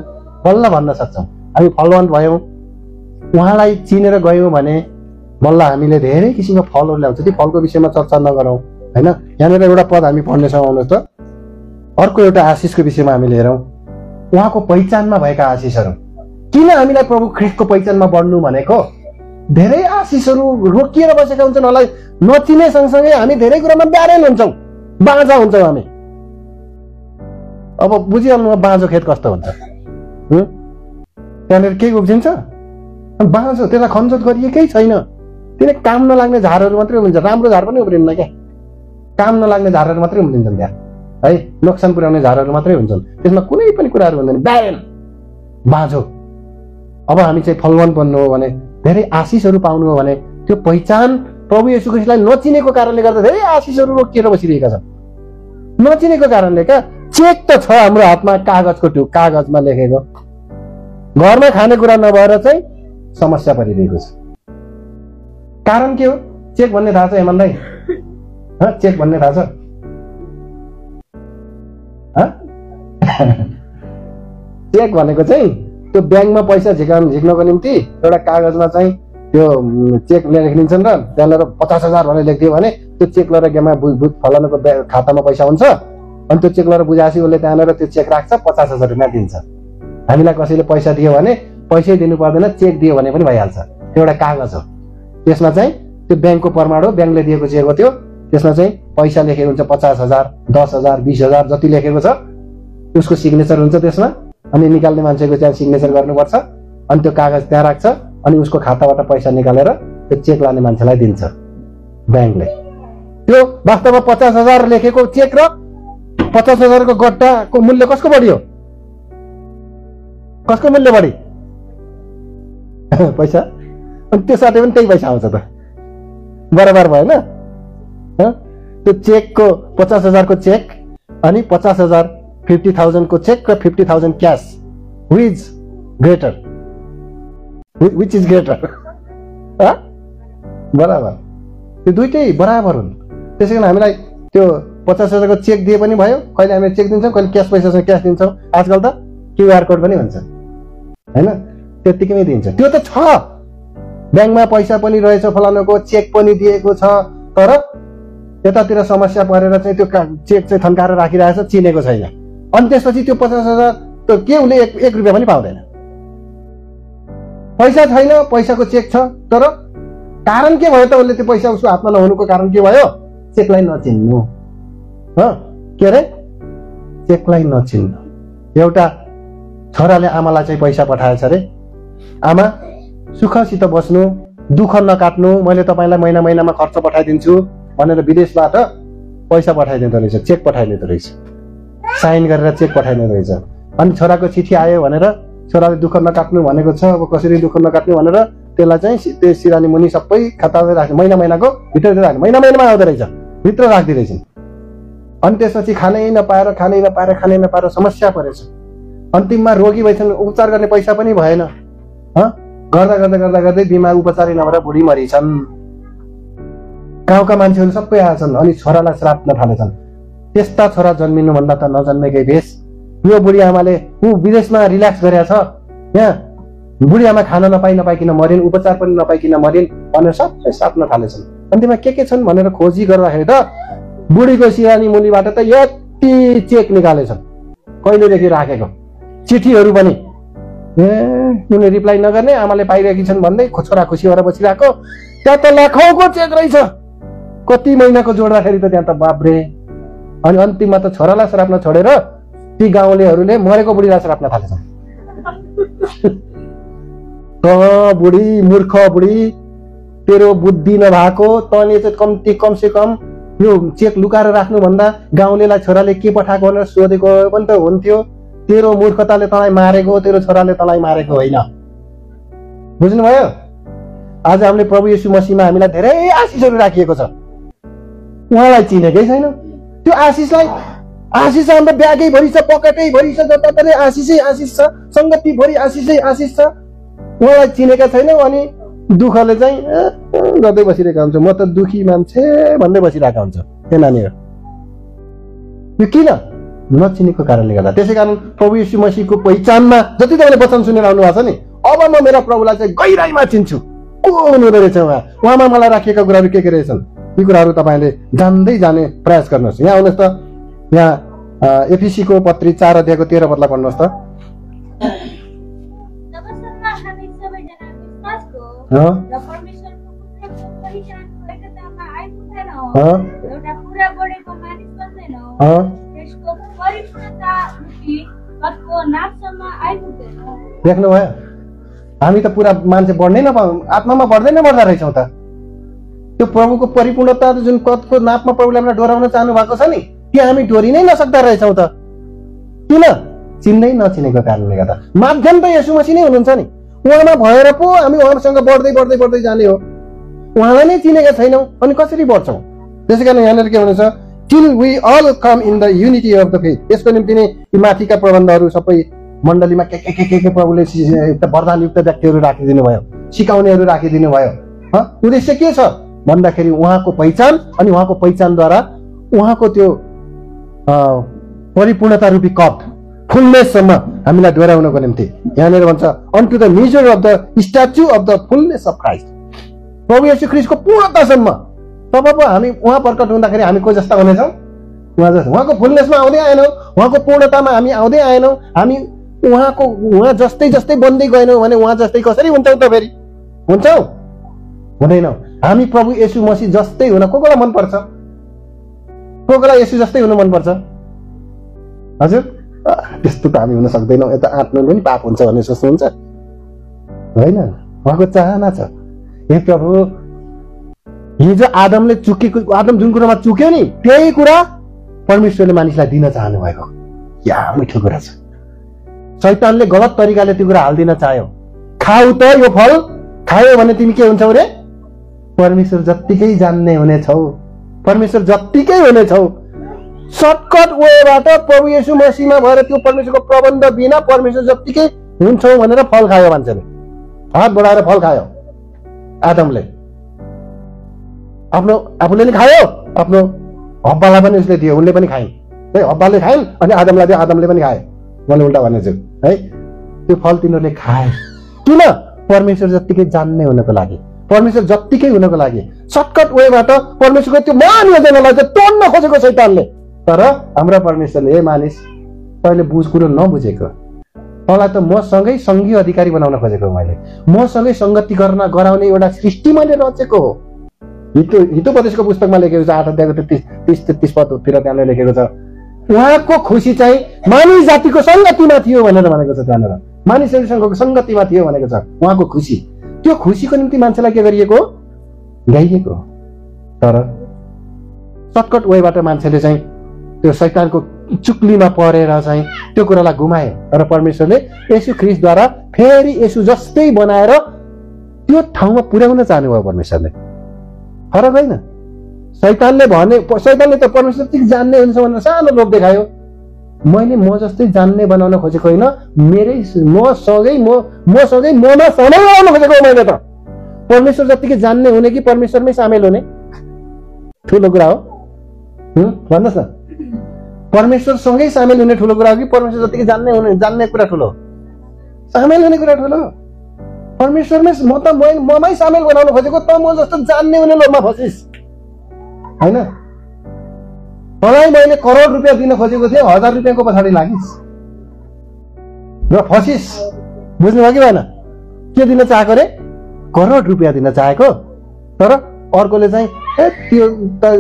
बल्ल भन्न सक्छौँ हामी फलवान भयौँ, उहाँलाई चिनेर गयौँ भने बल्ल हामीले धेरै किसिमको फलहरू ल्याउँछ। ती फलको विषयमा चर्चा नगरौँ होइन। यहाँनिर एउटा पद हामी पढ्नेछौँ, आउनुहोस् त। अर्को एउटा आशिषको विषयमा हामीले हेरौँ, उहाँको पहिचानमा भएका आशिषहरू। किन हामीलाई प्रभु ख्रीष्टको पहिचानमा बढ्नु भनेको, धेरै आशिषहरू रोकिएर बसेका हुन्छन्। उहाँलाई नचिने सँगसँगै हामी धेरै कुरामा ब्यारेन हुन्छौँ, बाँझा हुन्छौँ हामी। अब बुझिहाल्नु बाँझो खेत कस्तो हुन्छ, त्यहाँनिर केही उब्जिन्छ, बाँझो, त्यसलाई खनजोत गरिएकै छैन। त्यसले काम नलाग्ने झारहरू मात्रै उब्जिन्छ, राम्रो झार पनि उब्रिन्न क्या। काम नलाग्ने झारहरू मात्रै उब्जिन्छन् त्यहाँ है, नोक्सान पुर्याउने झारहरू मात्रै हुन्छन्, त्यसमा कुनै पनि कुराहरू हुँदैन, ब्यारेन, बाँझो। अब हामी चाहिँ फलवान बन्नु हो भने, धेरै आशिषहरू पाउनु हो भने, त्यो पहिचान प्रभु येशू ख्रीष्टलाई नचिनेको कारणले गर्दा धेरै आशिषहरू रोकिएर बसिरहेका छन्। नचिनेको कारणले क्या, चेक त छ हाम्रो हातमा, कागजमा लेखेको, घरमा खानेकुरा नभएर चाहिँ समस्या परिरहेको छ। कारण के हो, चेक भन्ने थाहा छ हेमन्तलाई? चेक भन्ने थाहा छ? चेक भनेको चाहिँ त्यो ब्याङ्कमा पैसा झिक्नको निम्ति एउटा कागजमा चाहिँ त्यो चेक लेखिदिन्छन् र त्यहाँनिर 50,000 भनेर लेखिदियो भने त्यो चेक लिएर गेमा फलानुको खातामा पैसा हुन्छ। अनि त्यो चेक लिएर बुझाएपछि उसले त्यहाँनिर त्यो चेक राख्छ, 50,000 रुपियाँ दिन्छ। हामीलाई कसैले पैसा दियो भने पैसै दिनु पर्दैन, चेक दियो भने पनि भइहाल्छ। त्यो एउटा कागज हो, त्यसमा चाहिँ त्यो ब्याङ्कको प्रमाण हो, ब्याङ्कले दिएको चेक हो त्यो। त्यसमा चाहिँ पैसा लेखेको हुन्छ, 50,000, 10,000, 20,000 जति लेखेको छ उसको सिग्नेचर हुन्छ त्यसमा। अनि निकाल्ने मान्छेको चाहिँ सिग्नेचर गर्नुपर्छ। अनि त्यो कागज त्यहाँ राख्छ अनि उसको खाताबाट पैसा निकालेर त्यो चेक लाने मान्छेलाई दिन्छ ब्याङ्कले। त्यो वास्तवमा 50,000 लेखेको चेक र 50,000 को गट्टाको मूल्य कसको बढी हो? कसको मूल्य बढी? पैसा। अनि त्यो साथै पनि त्यही पैसा आउँछ त, बराबर भएन? त्यो चेकको 50,000 को चेक अनि 50,000 50,000 को चेक र 50,000 क्यास, विच इज ग्रेटर? बराबर, त्यो दुइटै बराबर हुन्। त्यसै कारण हामीलाई त्यो 50,000 को चेक दिए पनि भयो, कहिले हामीले चेक दिन्छौँ, कहिले क्यास पैसासँग क्यास दिन्छौँ, आजकल त क्युआर कोड पनि हुन्छ हैन, त्यतिकैमै दिन्छ। त्यो त छ, ब्याङ्कमा पैसा पनि रहेछ, फलानुको चेक पनि दिएको छ, तर यतातिर समस्या परेर चाहिँ त्यो चेक चाहिँ थन्काएर राखिरहेछ, चिनेको छैन। अनि त्यसपछि त्यो 50,000 त के उसले 1 रुपियाँ पनि पाउँदैन। पैसा छैन, पैसाको चेक छ, तर कारण के भयो त? उसले त्यो पैसा उसको हातमा नहुनुको कारण के भयो? चेकलाई नचिन्नु। के अरे? चेकलाई नचिन्नु। एउटा छोराले आमालाई चाहिँ पैसा पठाएछ अरे, आमा सुखसित बस्नु, दुःख नकाट्नु, मैले तपाईँलाई महिना महिनामा खर्च पठाइदिन्छु भनेर विदेशबाट पैसा पठाइदिँदो रहेछ, चेक पठाइदिँदो रहेछ, साइन गरेर चेक पठाइदिँदो रहेछ। अनि छोराको चिठी आयो भनेर छोराले दुःख नकाट्नु भनेको छ, अब कसरी दुःख नकाट्नु भनेर त्यसलाई चाहिँ त्यो सिरानी मुनि सबै खातामा राख्ने, महिना महिनाको भित्र राख्ने, महिना महिनामा आउँदो रहेछ, भित्र राख्दै रहेछन्। अनि त्यसपछि खानै नपाएर समस्या परेछ। अन्तिममा रोगी भएछन्, उपचार गर्ने पैसा पनि भएन। गर्दा बिमार उपचारै नभएर बुढी मरिछन्। गाउँका मान्छेहरू सबै आएछन् अनि छोरालाई श्राप्न थालेछन्, त्यस्ता छोरा जन्मिनुभन्दा त नजन्मेकै बेस। यो बुढी आमाले ऊ विदेशमा रिल्याक्स गरेका छ, यहाँ बुढी आमा खान नपाइकन मरिन्, उपचार पनि नपाइकन मरिन् भनेर सबै श्राप्न थालेछन्। अन्तिममा के छन् भनेर खोजी गर्दाखेरि त बुढीको सिरानी मुनिबाट त यति चेक निकालेछन्, कहिलेदेखि राखेको चिठीहरू पनि। उनीहरूले रिप्लाई नगर्ने, आमाले पाइरहेकी छन् भन्दै छोरा खुसी भएर बसिरहेको, त्यहाँ त लाखौँको चेक रहेछ, कति महिनाको जोड्दाखेरि त त्यहाँ त बाब्रे। अनि अन्तिममा त छोरालाई श्राप्न छोडेर ती गाउँलेहरूले मरेको बुढीलाई श्राप्न थालेछन्। त बुढी, मूर्ख बुढी, तेरो बुद्धि नभएको, तँले चाहिँ कमसे कम यो चेक लुकाएर राख्नुभन्दा गाउँलेलाई छोराले के पठाएको भनेर सोधेको पनि त हुन्थ्यो। तेरो मूर्खताले तँलाई मारेको, तेरो छोराले तँलाई मारेको होइन। बुझ्नुभयो? आज हामीले प्रभु येशू मसीहमा हामीलाई धेरै आशिषहरू राखिएको छ, उहाँलाई चिनेकै छैन। त्यो आशिषलाई, आशिष हाम्रो ब्यागै भरि छ, पकेटै भरि छ, जताततै आशिषै आशिष छ, सङ्गति भरि आशिषै आशिष छ, उहाँलाई चिनेका छैनौँ। अनि दुःखले चाहिँ गर्दै बसिरहेका हुन्छ, म त दुखी मान्छे भन्दै बसिरहेका हुन्छ त्यो नानीहरू। यो किन? नचिनेको कारणले गर्दा। त्यसै कारण प्रभु येशू मसीहको पहिचानमा जति तपाईँले वचन सुनेर आउनु भएको छ नि, अब म मेरा प्रभुलाई चाहिँ गहिराइमा चिन्छु, को हुनुहुँदो रहेछ उहाँमा मलाई राखिएका कुराहरू के रहेछन्, यी कुराहरू तपाईँले जान्दै जाने प्रयास गर्नुहोस्। यहाँ आउनुहोस् त, यहाँ एफिसीको पत्री 4 अध्यायको 13 पदलाई पढ्नुहोस् त। देख्नुभयो, हामी त पुरा मान्छे बढ्नै नपाउँ, आत्मामा बढ्दै नबढ्दा रहेछौँ त। त्यो प्रभुको परिपूर्णता जुन कदको नापमा प्रभुले हामीलाई डोराउन चाहनु भएको छ नि, त्यहाँ हामी डोरि नै नसक्दा रहेछौँ त। किन? चिन्दै नचिनेको कारणले गर्दा। माध्यम त येशू मसीह नै हुनुहुन्छ नि, उहाँमा भएर पो हामी उहाँसँग बढ्दै जाने हो। उहाँलाई नै चिनेका छैनौँ अनि कसरी बढ्छौँ? त्यसै कारण यहाँनिर के भन्छ, till we all come in the unity of the faith. यसको निम्ति नै यी माथिका प्रबन्धहरू सबै मण्डलीमा के प्रभुले वरदानयुक्त व्यक्तिहरू राखिदिनु भयो, सिकाउनेहरू राखिदिनु भयो। उद्देश्य के छ भन्दाखेरि उहाँको पहिचान, अनि उहाँको पहिचानद्वारा उहाँको त्यो परिपूर्णता रूपी कप फुलनेससम्म हामीलाई डोराउनको निम्ति। यहाँनिर भन्छ unto the measure of the stature of the fullness of Christ. प्रभु येशू ख्रीष्टको पूर्णतासम्म तब पो हामी उहाँ प्रकट हुँदाखेरि हामी को जस्ता हुनेछौँ? उहाँको फुलनेसमा आउँदै आएनौँ, उहाँको पूर्णतामा हामी आउँदै आएनौँ, हामी उहाँ जस्तै बन्दै गएनौँ भने उहाँ जस्तै कसरी हुन्छौँ त? फेरि हुन्छौँ? हुँदैनौँ। हामी प्रभु येशू मसीह जस्तै हुन को कोलाई मनपर्छ? को कोलाई येशू जस्तै हुनु मनपर्छ? हजुर, त्यस्तो त हामी हुन सक्दैनौँ, यता आँट्नु पनि पाप हुन्छ भन्ने सोच्नुहुन्छ? होइन, उहाँको चाहना छ। हे प्रभु, हिजो आदमले चुकेको, आदम जुन कुरामा चुक्यो नि त्यही कुरा परमेश्वरले मानिसलाई दिन चाहनु भएको। क्या मिठो कुरा छ। शैतानले गलत तरिकाले त्यो कुरा हालिदिन चाह्यो, खाऊ त यो फल, खायो भने तिमी के हुन्छौ रे? परमेश्वर जत्तिकै जान्ने हुनेछौ, परमेश्वर जत्तिकै हुनेछौ। सर्टकट वेबाट प्रभु येशू मसीहमा भएर त्यो परमेश्वरको प्रबन्ध बिना परमेश्वर जत्तिकै हुन्छौ भनेर फल खायो मान्छेले, हात बढाएर फल खायो। आदमले आफ्नो आफूले नि खायो, आफ्नो हब्बालाई पनि उसले दियो, उनले पनि खाइन् है। हब्बाले खाइन् अनि आदमलाई दियो, आदमले पनि खाए। मैले उल्टा भनेछु है। त्यो फल तिनीहरूले खाए। किन? परमेश्वर जत्तिकै जान्ने हुनको लागि, परमेश्वर जत्तिकै हुनको लागि। सर्टकट वेबाट परमेश्वरको त्यो महान योजनालाई चाहिँ तोड्न खोजेको शैतानले। तर हाम्रो परमेश्वरले, हे मानिस, तैँले कुरो नबुझेको, तँलाई त मसँगै सङ्घीय अधिकारी बनाउन खोजेको, मैले मसँगै सङ्गति गराउने एउटा सृष्टि मैले रचेको हो। हितोपदेशको पुस्तकमा लेखेको छ 8 अध्यायको 33 पदतिर त्यहाँले लेखेको छ, उहाँको खुसी चाहिँ मानिस जातिको सङ्गतिमा थियो भनेर भनेको छ। त्यहाँनिर मानिसहरूसँगको सङ्गतिमा थियो भनेको छ उहाँको खुसी। त्यो खुसीको निम्ति मान्छेलाई के गरिएको? ल्याइएको। तर सर्टकट वेबाट मान्छेले चाहिँ त्यो शैतानको चुक्लीमा परेर चाहिँ त्यो कुरालाई गुमाए। तर परमेश्वरले येशू ख्रीष्टद्वारा फेरि येशू जस्तै बनाएर त्यो ठाउँमा पुर्याउन चाहनुभयो परमेश्वरले। फरक होइन। शैतानले त परमेश्वर जति जान्ने हुन्छ भनेर सानो लोभ देखायो। मैले म जस्तै जान्ने बनाउन खोजेको होइन, मसँगै ममा सामेल बनाउन खोजेको मैले त। परमेश्वर जतिकै जान्ने हुने कि परमेश्वरमै सामेल हुने? ठुलो कुरा हो। भन्नुहोस् न, परमेश्वरसँगै सामेल हुने ठुलो कुरा हो कि परमेश्वर जतिकै जान्ने कुरा ठुलो? सामेल हुने कुरा ठुलो। परमेश्वरमै ममै सामेल बनाउन खोजेको, त म जस्तो जान्ने हुने लोभमा फसिस होइन। मलाई मैले करोड रुपियाँ दिन खोजेको थिएँ, 1000 रुपियाँको पछाडि लागिस् र फसिस। बुझ्नुभयो कि भएन? के दिन चाहेको रे? करोड रुपियाँ दिन चाहेको। तर अर्कोले चाहिँ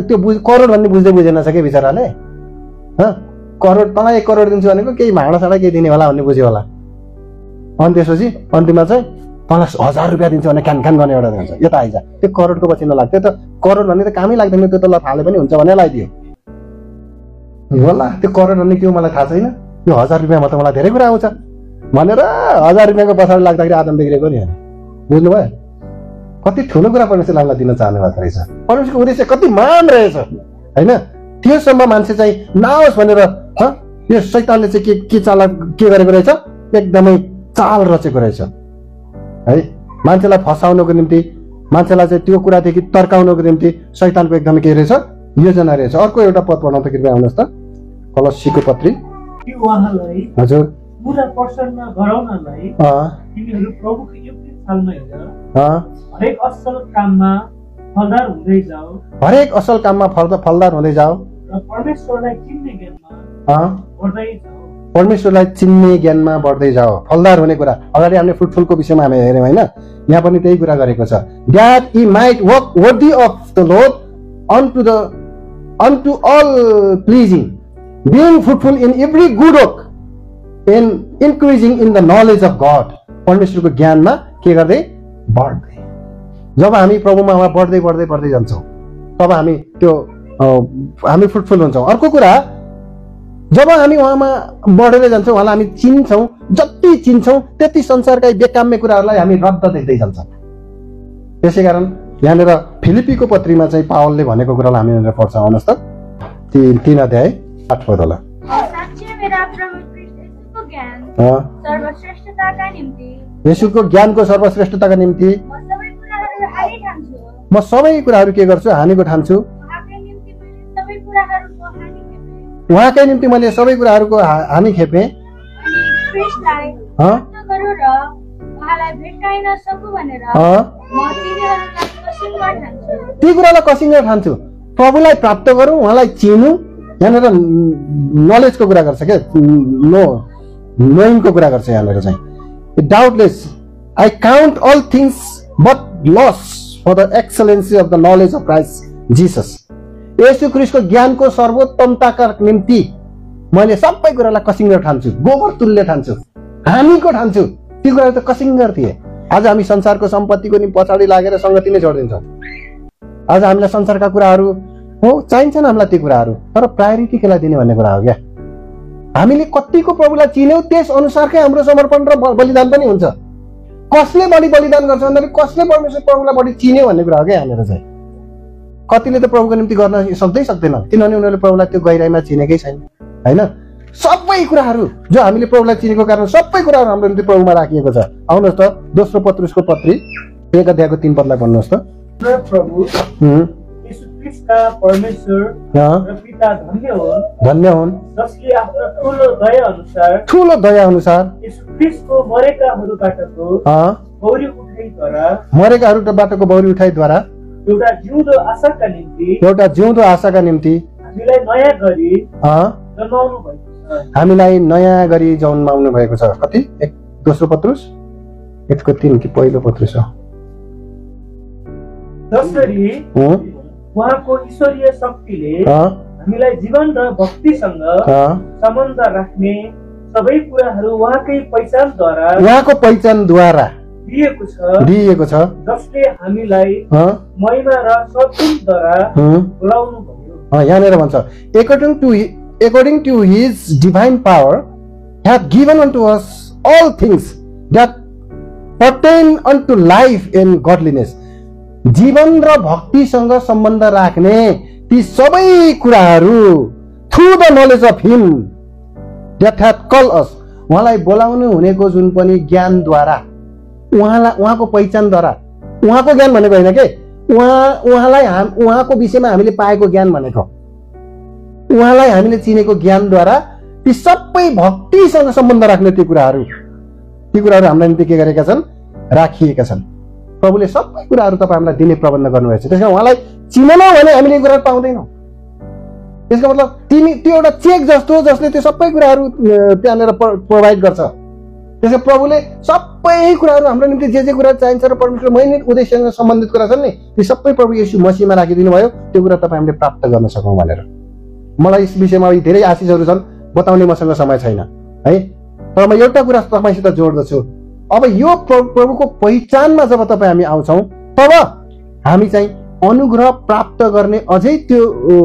त्यो करोड भन्ने बुझेन छ कि बिचराले। करोड, तँलाई 1 करोड दिन्छु भनेको केही भाँडासाँडा केही दिने होला भन्ने बुझ्यो होला। अनि त्यसपछि अन्तिममा चाहिँ तँलाई 1000 रुपियाँ दिन्छु भने क्यान गर्ने एउटा दिन्छ। यो त आइज, त्यो करोडको पछि नलाग्थ्यो त। करोड भन्ने त कामै लाग्दैन, त्यो त ल थाले पनि हुन्छ भने लगाइदियो होला। त्यो करोड भन्ने के हो मलाई थाहा छैन, यो 1000 रुपियाँमा त मलाई धेरै कुरा आउँछ भनेर 1000 रुपियाँको पछाडि लाग्दाखेरि आदम बिग्रेको नि। बुझ्नुभयो? कति ठुलो कुरा परमेश्वरले हामीलाई दिन चाहनु भएको रहेछ। परमेश्वरको उद्देश्य कति महान रहेछ होइन। त्योसम्म मान्छे चाहिँ नआओस् भनेर यो शैतानले चाहिँ के गरेको रहेछ? एकदमै चाल रचेको रहेछ है। मान्छेलाई फसाउनको निम्ति, मान्छेलाई चाहिँ त्यो कुरादेखि तर्काउनको निम्ति शैतानको एकदमै के रहेछ? योजना रहेछ। अर्को एउटा पद पढाउँ त कृपया आउनुहोस् त। कलस्सीको पत्री। हजुर। पुरा प्रसन्न गराउनलाई तिमीहरू प्रभुको योग्य चालमा हिँड, हरेक असल काममा फलदार हुँदै जाऊ, हरेक असल काममा फलदार हुँदै जाऊ र परमेश्वरलाई चिन्ने ज्ञानमा बढ्दै जाऊ, परमेश्वरलाई चिन्ने ज्ञानमा बढ्दै जाऊ। फलदार हुने कुरा अगाडि हामीले फ्रुटफुलको विषयमा हामी हेर्यौँ होइन। यहाँ पनि त्यही कुरा गरेको छ। That he might walk worthy of the Lord unto all pleasing, being fruitful in every good work and increasing in the knowledge of God. परमेश्वरको ज्ञानमा के गर्दै? बढ्दै। जब हामी प्रभुमा बढ्दै जान्छौँ तब हामी फ्रुटफुल हुन्छौँ। अर्को कुरा, जब हामी उहाँमा बढेर जान्छौँ, उहाँलाई हामी चिन्छौँ, जति चिन्छौँ त्यति संसारका बेकाम्य कुराहरूलाई हामी रद्द देख्दै जान्छौँ। त्यसै कारण यहाँनिर फिलिपीको पत्रीमा चाहिँ पावलले भनेको कुरालाई हामी यहाँनिर पढ्छौँ। आउनुहोस् त, 3 अध्याय 8 पद होला। येशूको ज्ञानको सर्वश्रेष्ठताका निम्ति म सबै कुराहरू के गर्छु? हानिको ठान्छु। उहाँकै निम्ति मैले सबै कुराहरूको हानि खेपेँ। ती कुरालाई कसिङ्गर ठान्छु। प्रभुलाई प्राप्त गरौँ, उहाँलाई चिनौँ। यहाँनिर नलेजको कुरा गर्छ क्या, नोइङको कुरा गर्छ यहाँनिर चाहिँ। Doubtless I count all things but loss for the excellency of the knowledge of Christ Jesus. येशू ख्रीष्टको ज्ञानको सर्वोत्तमताका निम्ति मैले सबै कुरालाई कसिङ्गर ठान्छु, गोबर तुल्य ठान्छु, हानिको ठान्छु। ती कुराहरू त कसिङ्गर थिए। आज हामी संसारको सम्पत्तिको नि पछाडि लागेर सङ्गति नै छोडिदिन्छौँ। आज हामीलाई संसारका कुराहरू हो चाहिन्छन् हामीलाई त्यो कुराहरू, तर प्रायोरिटी केलाई दिने भन्ने कुरा हो क्या। हामीले कतिको प्रभुलाई चिन्यौँ त्यस अनुसारकै हाम्रो समर्पण र बलिदान पनि हुन्छ। कसले बढी बलिदान गर्छ भन्दाखेरि कसले परमेश्वर प्रभुलाई बढी चिन्यो भन्ने कुरा हो क्या यहाँनिर चाहिँ। कतिले त प्रभुको निम्ति गर्न सक्दैन, किनभने उनीहरूले प्रभुलाई त्यो गहिराइमा चिनेकै छैन होइन। सबै कुराहरू जो हामीले प्रभुलाई चिनेको कारण सबै कुराहरू हाम्रो निम्ति प्रभुमा राखिएको छ। आउनुहोस् त दोस्रो पत्रुसको पत्री 1 अध्यायको 3 पदलाई पढ्नुहोस् त। प्रभु यीशु ख्रीष्टका परमेश्वर र पिता धन्य हुन् जसले आफ्नो ठुलो दया अनुसार यीशु ख्रीष्टको मरेकाहरूबाटको बौरी उठाइद्वारा एउटा जिउँदो आशाका निम्ति हामीलाई नयाँ गरी जन्माउनु भएको छ। कति? दोस्रो पत्रुस 1:3 कि पहिलो पत्रुस हो? जसरी उहाँको ईश्वरीय शक्तिले हामीलाई जीवन र भक्तिसँग सम्बन्ध राख्ने सबै कुराहरू उहाँको पहिचानद्वारा दिएको छ, जसले हामीलाई महिमा र सद्गुणद्वारा बोलाउनु भयो। यहाँनिर भन्छ according to his divine power hath given unto us all things that pertain unto life and godliness। जीवन र भक्तिसँग सम्बन्ध राख्ने ती सबै कुराहरू through the knowledge of him that hath called us, उहाँलाई बोलाउनु हुनेको जुन पनि ज्ञानद्वारा, उहाँको पहिचानद्वारा, उहाँको ज्ञान भनेको होइन के, उहाँको विषयमा हामीले पाएको ज्ञान भनेको, उहाँलाई हामीले चिनेको ज्ञानद्वारा ती सबै भक्तिसँग सम्बन्ध राख्ने ती कुराहरू हाम्रो निम्ति के गरेका छन्? राखिएका छन्। प्रभुले सबै कुराहरू तपाईँ हामीलाई दिने प्रबन्ध गर्नुभएको छ। त्यसकारण उहाँलाई चिनेनौँ भने हामीले यो कुरा पाउँदैनौँ। त्यसको मतलब त्यो एउटा चेक जस्तो जसले त्यो सबै कुराहरू त्यहाँनिर प्रोभाइड गर्छ। त्यसै प्रभुले सबै कुराहरू हाम्रो निम्ति जे कुरा चाहिन्छ र परमेश्वर मैनी उद्देश्यसँग सम्बन्धित कुरा छन् नि, ती सबै प्रभु येशू मसीहमा राखिदिनु भयो। त्यो कुरा तपाईँ हामीले प्राप्त गर्न सकौँ भनेर। मलाई यस विषयमा धेरै आशिषहरू छन्, बताउने मसँग समय छैन है, तर म एउटा कुरा तपाईँसित जोड्दछु। अब यो प्रभुको पहिचानमा जब तपाईँ हामी आउँछौँ तब हामी चाहिँ अनुग्रह प्राप्त गर्ने, अझै त्यो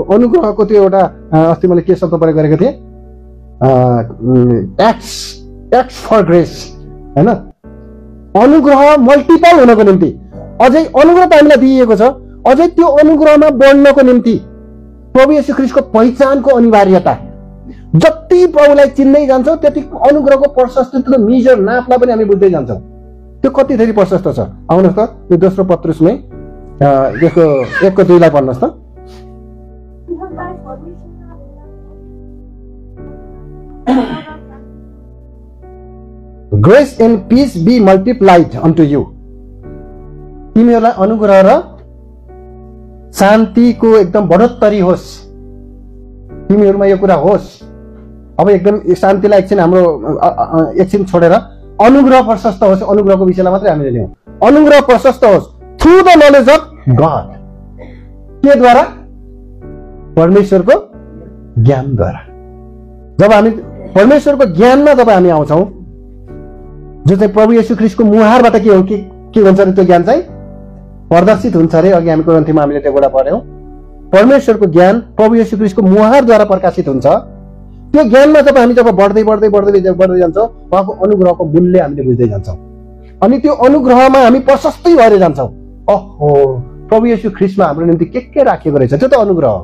अनुग्रहको त्यो एउटा अस्ति मैले के शब्द प्रयोग गरेको थिएँ, एक्स फर ग्रेस होइन, अनुग्रह मल्टिपल हुनको निम्ति अझै अनुग्रह त हामीलाई दिइएको छ, अझै त्यो अनुग्रहमा बढ्नको निम्ति प्रभु येशू ख्रीष्टको पहिचानको अनिवार्यता। जति प्रभुलाई चिन्दै जान्छौँ त्यति अनुग्रहको प्रशस्तित्व मिजर नापलाई पनि हामी बुझ्दै जान्छौँ। त्यो कति धेरै प्रशस्त छ। आउनुहोस् त यो दोस्रो पत्रुसमै यसको 1:2 पढ्नुहोस् त। Grace and peace be multiplied unto you. तिमीहरूलाई अनुग्रह र शान्तिको एकदम बढोत्तरी होस्, तिमीहरूमा यो कुरा होस्। अब एकदम शान्तिलाई एकछिन छोडेर अनुग्रह प्रशस्त होस्, अनुग्रहको विषयलाई मात्रै हामीले लियौँ। अनुग्रह प्रशस्त होस् through the knowledge of God. के द्वारा? परमेश्वरको ज्ञानद्वारा। जब हामी परमेश्वरको ज्ञानमा जब हामी आउँछौँ, जो चाहिँ प्रभु येशू ख्रीष्टको मुहारबाट के हुन्छ अरे त्यो ज्ञान चाहिँ प्रदर्शित हुन्छ अरे। अघि हामी कोरिन्थीमा हामीले त्यो कुरा पढ्यौँ। परमेश्वरको ज्ञान प्रभु येशू ख्रीष्टको मुहारद्वारा प्रकाशित हुन्छ। त्यो ज्ञानमा जब हामी बढ्दै जान्छौँ, उहाँको अनुग्रहको मूल्य हामीले बुझ्दै जान्छौँ। अनि त्यो अनुग्रहमा हामी प्रशस्तै भएर जान्छौँ। ओहो, प्रभु येशू ख्रीष्टमा हाम्रो निम्ति के राखिएको रहेछ। त्यो त अनुग्रह हो,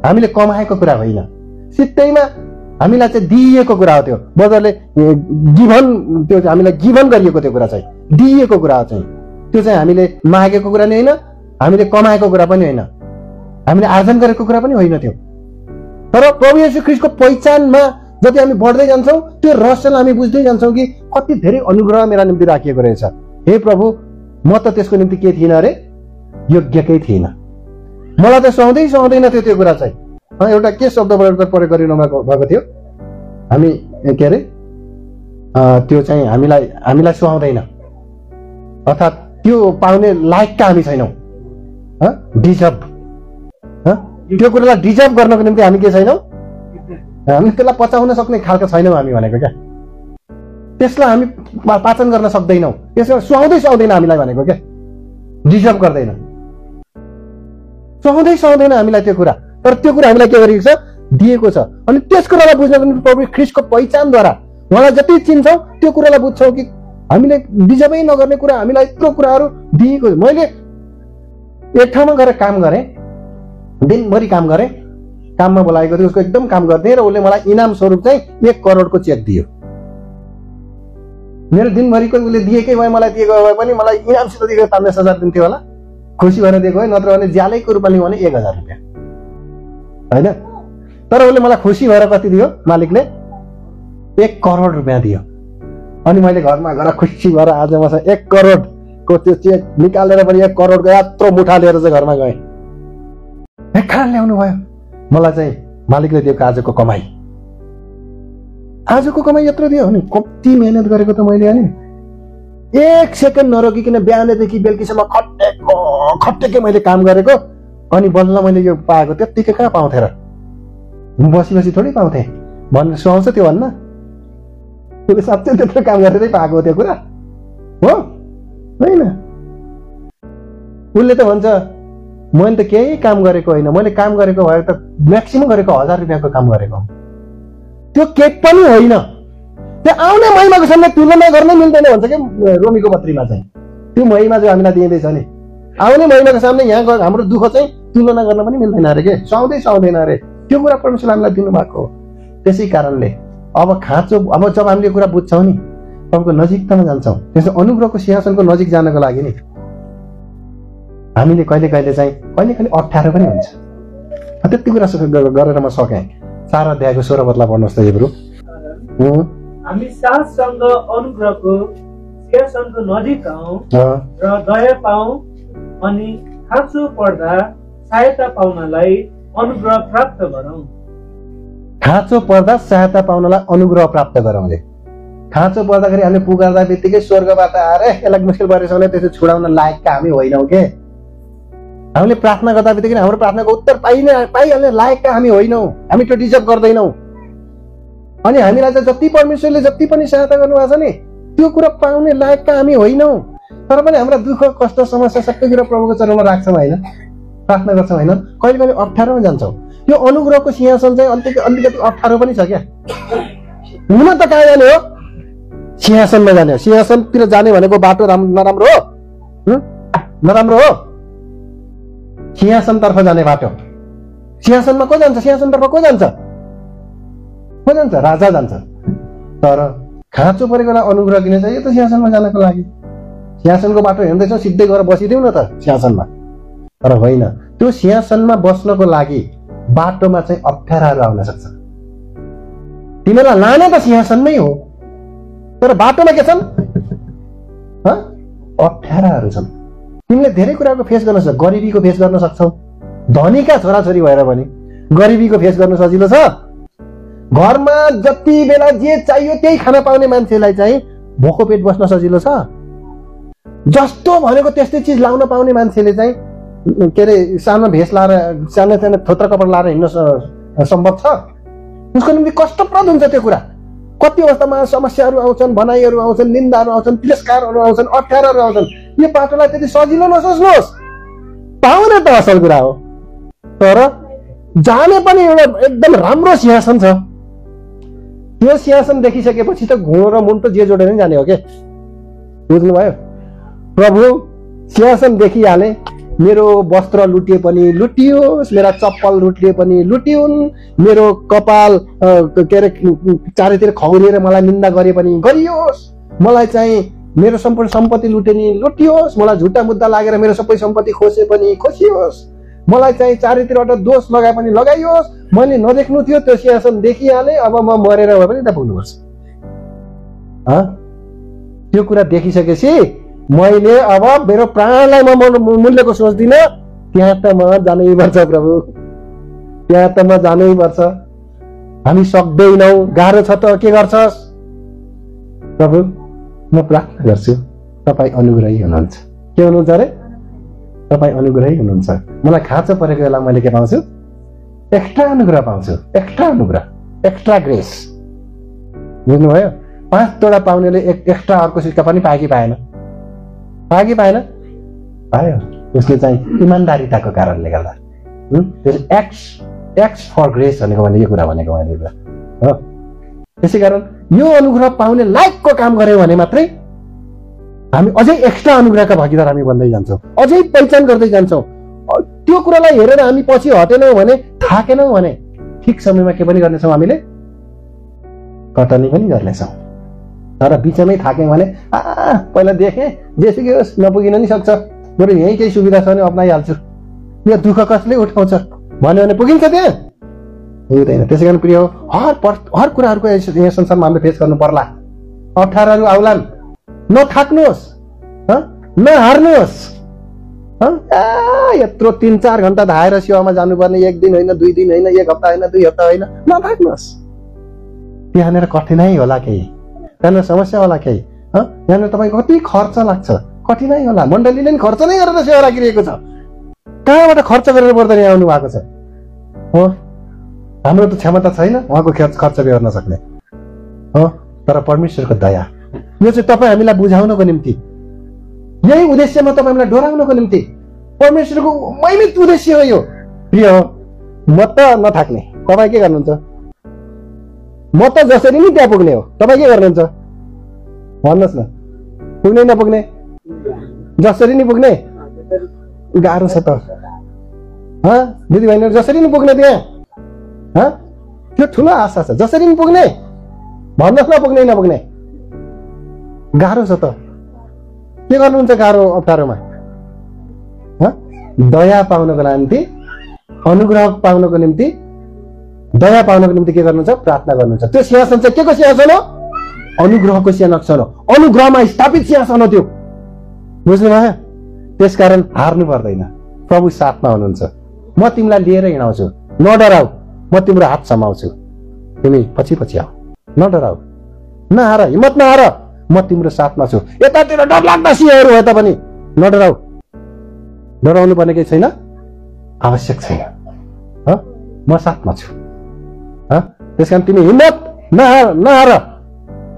हामीले कमाएको कुरा होइन, सित्तैमा हामीलाई चाहिँ दिइएको कुरा हो। त्यो बजारले त्यो हामीलाई गिभन गरिएको त्यो कुरा चाहिँ दिइएको कुरा हो चाहिँ। त्यो चाहिँ हामीले मागेको कुरा नि होइन, हामीले कमाएको कुरा पनि होइन, हामीले आर्जन गरेको कुरा पनि होइन त्यो। तर प्रभु येशू ख्रीष्टको पहिचानमा जति हामी बढ्दै जान्छौँ त्यो रहस्यलाई हामी बुझ्दै जान्छौँ कि कति धेरै अनुग्रह मेरा निम्ति राखिएको रहेछ। हे प्रभु, म त त्यसको निम्ति के थिइनँ अरे, योग्यकै थिइनँ, मलाई त सुहाउँदैन थियो त्यो कुरा चाहिँ। एउटा के शब्द प्रयोग गरिनु भएको थियो, हामी के अरे त्यो चाहिँ हामीलाई सुहाउँदैन, अर्थात् त्यो पाउने लायकका हामी छैनौँ। डिजर्भ, त्यो कुरालाई डिजर्भ गर्नको निम्ति हामी के छैनौँ, हामी त्यसलाई पचाउन सक्ने खालको छैनौँ हामी भनेको क्या। त्यसलाई हामी पाचन गर्न सक्दैनौँ, त्यसलाई सुहाउँदैन हामीलाई भनेको क्या, डिजर्भ गर्दैन, सुहाउँदैन हामीलाई त्यो कुरा। तर त्यो कुरा हामीलाई के गरेको छ, दिएको छ। अनि त्यस कुरालाई बुझ्नको निम्ति प्रभु ख्रीष्टको पहिचानद्वारा उहाँलाई जति चिन्छौँ त्यो कुरालाई बुझ्छौँ कि हामीले डिजर्भै नगर्ने कुरा हामीलाई यत्रो कुराहरू दिएको। मैले एक ठाउँमा गएर काम गरेँ, दिनभरि काम गरेँ, काममा बोलाएको थियो, उसको एकदम काम गर्थेँ र उसले मलाई इनाम स्वरूप चाहिँ 1 करोडको चेक दियो। मेरो दिनभरिको उसले दिएकै भए, मलाई दिएको भए पनि मलाई इनामसित दिएको 50,000 दिन्थ्यो होला, खुसी भएर दिएको है, नत्र भने ज्यालैको रूपमा भने 1,000 रुपियाँ होइन। तर उसले मलाई खुसी भएर कति दियो, मालिकले 1 करोड रुपियाँ दियो। अनि मैले घरमा गएर खुसी भएर आज मसँग 1 करोडको त्यो चेक निकालेर पनि 1 करोडको यत्रो मुठा लिएर चाहिँ घरमा गएँ। कहाँ ल्याउनु भयो, मलाई चाहिँ मालिकले दिएको आजको कमाई यत्रो दियो नि। कति मेहनत गरेको त मैले, अनि 1 सेकेन्ड नरोकिकन बिहानदेखि बेलुकीसम्म खटेकै मैले काम गरेको, अनि बल्ल मैले यो पाएको। त्यत्तिकै कहाँ पाउँथे र, बसी थोरै पाउँथे भनेर सुहाउँछ त्यो भन्न। उसले साँच्चै त्यत्रो काम गरेरै पाएको त्यो कुरा हो होइन। उसले त भन्छ मैले त केही काम गरेको होइन, मैले काम गरेको भए त म्याक्सिमम गरेको 1000 रुपियाँको काम गरेको। त्यो केही पनि होइन, त्यो आउने महिमाको सामने तुलना गर्नै मिल्दैन भन्छ क्या रोमीको पत्रीमा चाहिँ। त्यो महिमा जो हामीलाई दिँदैछ नि, आउने महिमाको सामने यहाँ हाम्रो दुःख चाहिँ तुलना गर्न पनि मिल्दैन अरे के, सुहाउँदैन अरे। त्यो कुरा परमेश्वरले हामीलाई दिनुभएको हो। त्यसै कारणले अब जब हामीले कुरा बुझ्छौँ नि, प्रभुको नजिकतामा जान्छौँ, त्यसो अनुग्रहको सिंहासनको नजिक जानको लागि नि हामीले कहिले चाहिँ कहिले अप्ठ्यारो पनि हुन्छ। त्यति कुरा गरेर म सकेँ। 4 अध्यायको 16 पदलाई पढ्नुहोस् त हेब्रू। हामी साथसँग अनुग्रहको सिंहासनको नजिक आउँ र दया पाऊँ अनि खाँचो पर्दा सहायता पाउनलाई अनुग्रह प्राप्त गरौँ। खाँचो पर्दा सहायता पाउनलाई अनुग्रह प्राप्त गरौँ रे। खाँचो पर्दाखेरि हामीले पुकार्दा बित्तिकै स्वर्गबाट आएर यसलाई मुस्किल परेछ भने त्यसो छुडाउन लायकका हामी होइनौँ के। हामीले प्रार्थना गर्दा बित्तिकै हाम्रो प्रार्थनाको उत्तर पाइहाल्ने लायकका हामी होइनौँ, हामी त्यो डिजर्भ गर्दैनौँ। अनि हामीलाई चाहिँ जति परमेश्वरले जति पनि सहायता गर्नुभएको छ नि, त्यो कुरा पाउने लायकका हामी होइनौँ। तर पनि हाम्रा दुःख कष्ट समस्या सबै कुरा प्रभुको चरणमा राख्छौँ होइन, प्रार्थना गर्छौँ होइन, कहिले अप्ठ्यारोमा जान्छौँ। यो अनुग्रहको सिंहासन चाहिँ अलिकति अप्ठ्यारो पनि छ क्या। हुन त कहाँ जाने हो, सिंहासनमा जाने हो। सिंहासनतिर जाने भनेको बाटो नराम्रो हो, सिंहासनतर्फ जाने बाटो। सिंहासनमा को जान्छ, सिंहासनतर्फ को जान्छ, राजा जान्छ। तर खाँचो परेकोलाई अनुग्रह किन चाहियो त सिंहासनमा जानको लागि। सिंहासनको बाटो हेर्दैछौ, सिधै गएर बसिदिउँ न त सिंहासनमा। तर होइन, त्यो सिंहासनमा बस्नको लागि बाटोमा चाहिँ अप्ठ्याराहरू आउन सक्छ। तिमीलाई लाने त सिंहासनमै हो, तर बाटोमा के छन्, अप्ठ्याराहरू छन्। तिमीले धेरै कुराको फेस गर्न सक्छौ, गरिबीको फेस गर्न सक्छौ। धनीका छोराछोरी भएर पनि गरिबीको फेस गर्न सजिलो छ। घरमा जति बेला जे चाहियो त्यही खाना पाउने मान्छेलाई चाहिँ भोको पेट बस्न सजिलो छ। जस्तो भनेको त्यस्तै चिज लाउन पाउने मान्छेले चाहिँ के अरे सानो भेष लाएर सानो थोत्रा कपडा लाएर हिँड्न सम्भव छ। उसको निम्ति कष्टप्रद हुन्छ त्यो कुरा। कति अवस्थामा समस्याहरू आउँछन्, भनाइहरू आउँछन्, निन्दाहरू आउँछन्, तिरस्कारहरू आउँछन्, अप्ठ्यारोहरू आउँछन्। यो बाटोलाई त्यति सजिलो नसोच्नुहोस्, पाउने त असल कुरा हो, तर जाने पनि एउटा एकदम राम्रो सिंहासन छ। त्यो सिंहासन देखिसकेपछि त घुँडो र मुन्टो जे जोडेर नै जाने हो के। बुझ्नुभयो? प्रभु सिंहासन देखिहाले, मेरो वस्त्र लुटिए पनि लुटियोस्, मेरा चप्पल लुटिए पनि लुटिउन्, मेरो कपाल के अरे चारैतिर खौरिएर मलाई निन्दा गरे पनि गरियोस्, मलाई चाहिँ मेरो सम्पत्ति लुटे नि लुटियोस्, मलाई झुटा मुद्दा लागेर मेरो सबै सम्पत्ति खोसे पनि खोसियोस्, मलाई चाहिँ चारैतिरबाट दोष लगाए पनि लगाइयोस्। मैले नदेख्नु थियो त्यो सिंहासन देखिहाले, अब म मरेर भए पनि त पुग्नुपर्छ। त्यो कुरा देखिसकेपछि मैले अब मेरो प्राणलाई म मूल्यको सोच्दिनँ। त्यहाँ त म जानै पर्छ प्रभु, त्यहाँ त म जानै पर्छ। हामी सक्दैनौँ, गाह्रो छ त के गर्छस् प्रभु? म प्रार्थना गर्छु, तपाईँ अनुग्रही हुनुहुन्छ। के हुनुहुन्छ अरे? तपाईँ अनुग्रही हुनुहुन्छ। मलाई खाँचो परेको बेला मैले के पाउँछु? एक्स्ट्रा अनुग्रह पाउँछु, एक्स्ट्रा अनुग्रह, एक्स्ट्रा ग्रेस। बुझ्नुभयो? 5 तोडा पाउनेले एक एक्स्ट्रा अर्को सिक्का पनि पायो कि पाएन? पायो कि पाएन? पायो। उसले चाहिँ इमान्दारिताको कारणले गर्दा। एक्स फर ग्रेस भनेको भने यो कुरा भनेको मैले हो। त्यसै कारण यो अनुग्रह पाउने लायकको काम गर्यौँ भने मात्रै हामी अझै एक्स्ट्रा अनुग्रहका भागीदार हामी बन्दै जान्छौँ, अझै पहिचान गर्दै जान्छौँ। त्यो कुरालाई हेरेर हामी पछि हटेनौँ भने, थाकेनौँ भने ठिक समयमा के पनि गर्नेछौँ, हामीले कटनी पनि गर्नेछौँ। तर बिचमै थाक्यौँ भने पहिला देखेँ जेसुकै होस् नपुगिन नि सक्छ, बरु यहीँ केही सुविधा छ भने अप्नाइहाल्छु, यो दुःख कसले उठाउँछ भन्यो भने पुगिन्छ त्यहाँ? हुँदैन। त्यसै कारण प्रिय हो, हर कुराहरूको यहाँ संसारमा हामीले फेस गर्नु पर्ला। अप्ठ्याराहरू आउलान्, नथाक्नुहोस्, नहार्नुहोस्। यत्रो 3-4 घन्टा धाएर सेवामा जानुपर्ने, 1 दिन होइन, 2 दिन होइन, 1 हप्ता होइन, 2 हप्ता होइन, नथाक्नुहोस्। त्यहाँनिर कठिनाइ होला केही, त्यहाँनिर समस्या होला केही, यहाँनिर तपाईँको कति खर्च लाग्छ, कठिनाइ होला। मण्डलीले नि खर्च नै गरेर सेवा राखिरहेको छ, कहाँबाट खर्च गरेर पर्दैन यहाँ आउनु भएको छ हो। हाम्रो त क्षमता छैन उहाँको खर्च बेहोर्न सक्ने हो। तर परमेश्वरको दया, यो चाहिँ तपाईँ हामीलाई बुझाउनको निम्ति, यही उद्देश्यमा तपाईँ हामीलाई डोराउनको निम्ति परमेश्वरको महिमित उद्देश्य हो यो। प्रिय हो, म त नथाक्ने, तपाईँ के गर्नुहुन्छ? म त जसरी नि त्यहाँ पुग्ने हो, तपाईँ के गर्नुहुन्छ भन्नुहोस् न? पुग्ने नपुग्ने? जसरी नि पुग्ने? गाह्रो छ त दिदीबहिनीहरू, जसरी नि पुग्ने त्यहाँ, त्यो ठुलो आशा छ। जसरी नि पुग्ने भन्नुहोस् न, पुग्ने नपुग्ने? गाह्रो छ त। के गर्नुहुन्छ गाह्रो अप्ठ्यारोमा? दया पाउनको निम्ति, अनुग्रह पाउनको निम्ति, दया पाउनको निम्ति के गर्नुहुन्छ? प्रार्थना गर्नुहुन्छ। त्यो सिंहासन चाहिँ के को सिंहासन हो? अनुग्रहको सिंहासन हो, अनुग्रहमा स्थापित सिंहासन हो त्यो। बुझ्नुभयो? त्यसकारण हार्नु पर्दैन, प्रभु साथमा हुनुहुन्छ। म तिमीलाई लिएर हिँडाउँछु, नडराऊ, म तिम्रो हात समाउँछु, तिमी पछि पछि आऊ, नडराऊ, नहार, हिम्मत नहार, म तिम्रो साथमा छु। यतातिर डरलाग्दा सिंहहरू भए तापनि नडराऊ, डराउनु पर्ने केही छैन, आवश्यक छैन, म साथमा छु। त्यसकारण तिमी हिम्मत नहार,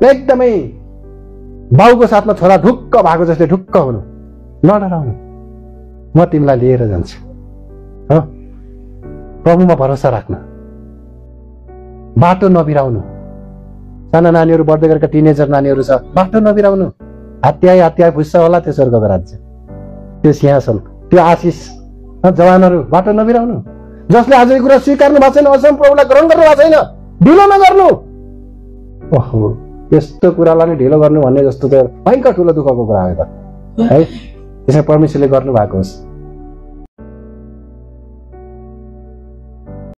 एकदमै बाउको साथमा छोरा ढुक्क भएको जस्तै ढुक्क हुनु, नडराउनु, म तिमीलाई लिएर जान्छु। प्रभुमा भरोसा राख्नु, बाटो नबिराउनु। साना नानीहरू, बढ्दै गरेका टिनेजर नानीहरू छ, बाटो नबिराउनु। हत्याए भुस्छ होला त्यो स्वर्गको राज्य, त्यो सिंहासन, त्यो आशिष। जवानहरू, बाटो नबिराउनु। जसले आज यो कुरा स्वीकार्नु भएको छैन, अझसम्म प्रभुलाई ग्रहण गर्नु भएको छैन, ढिलो नगर्नु। ओहो, यस्तो कुरालाई नै ढिलो गर्नु भन्ने जस्तो त भयङ्कर ठुलो दुःखको कुरा हो त है। त्यसै परमेश्वरले गर्नु भएको होस्।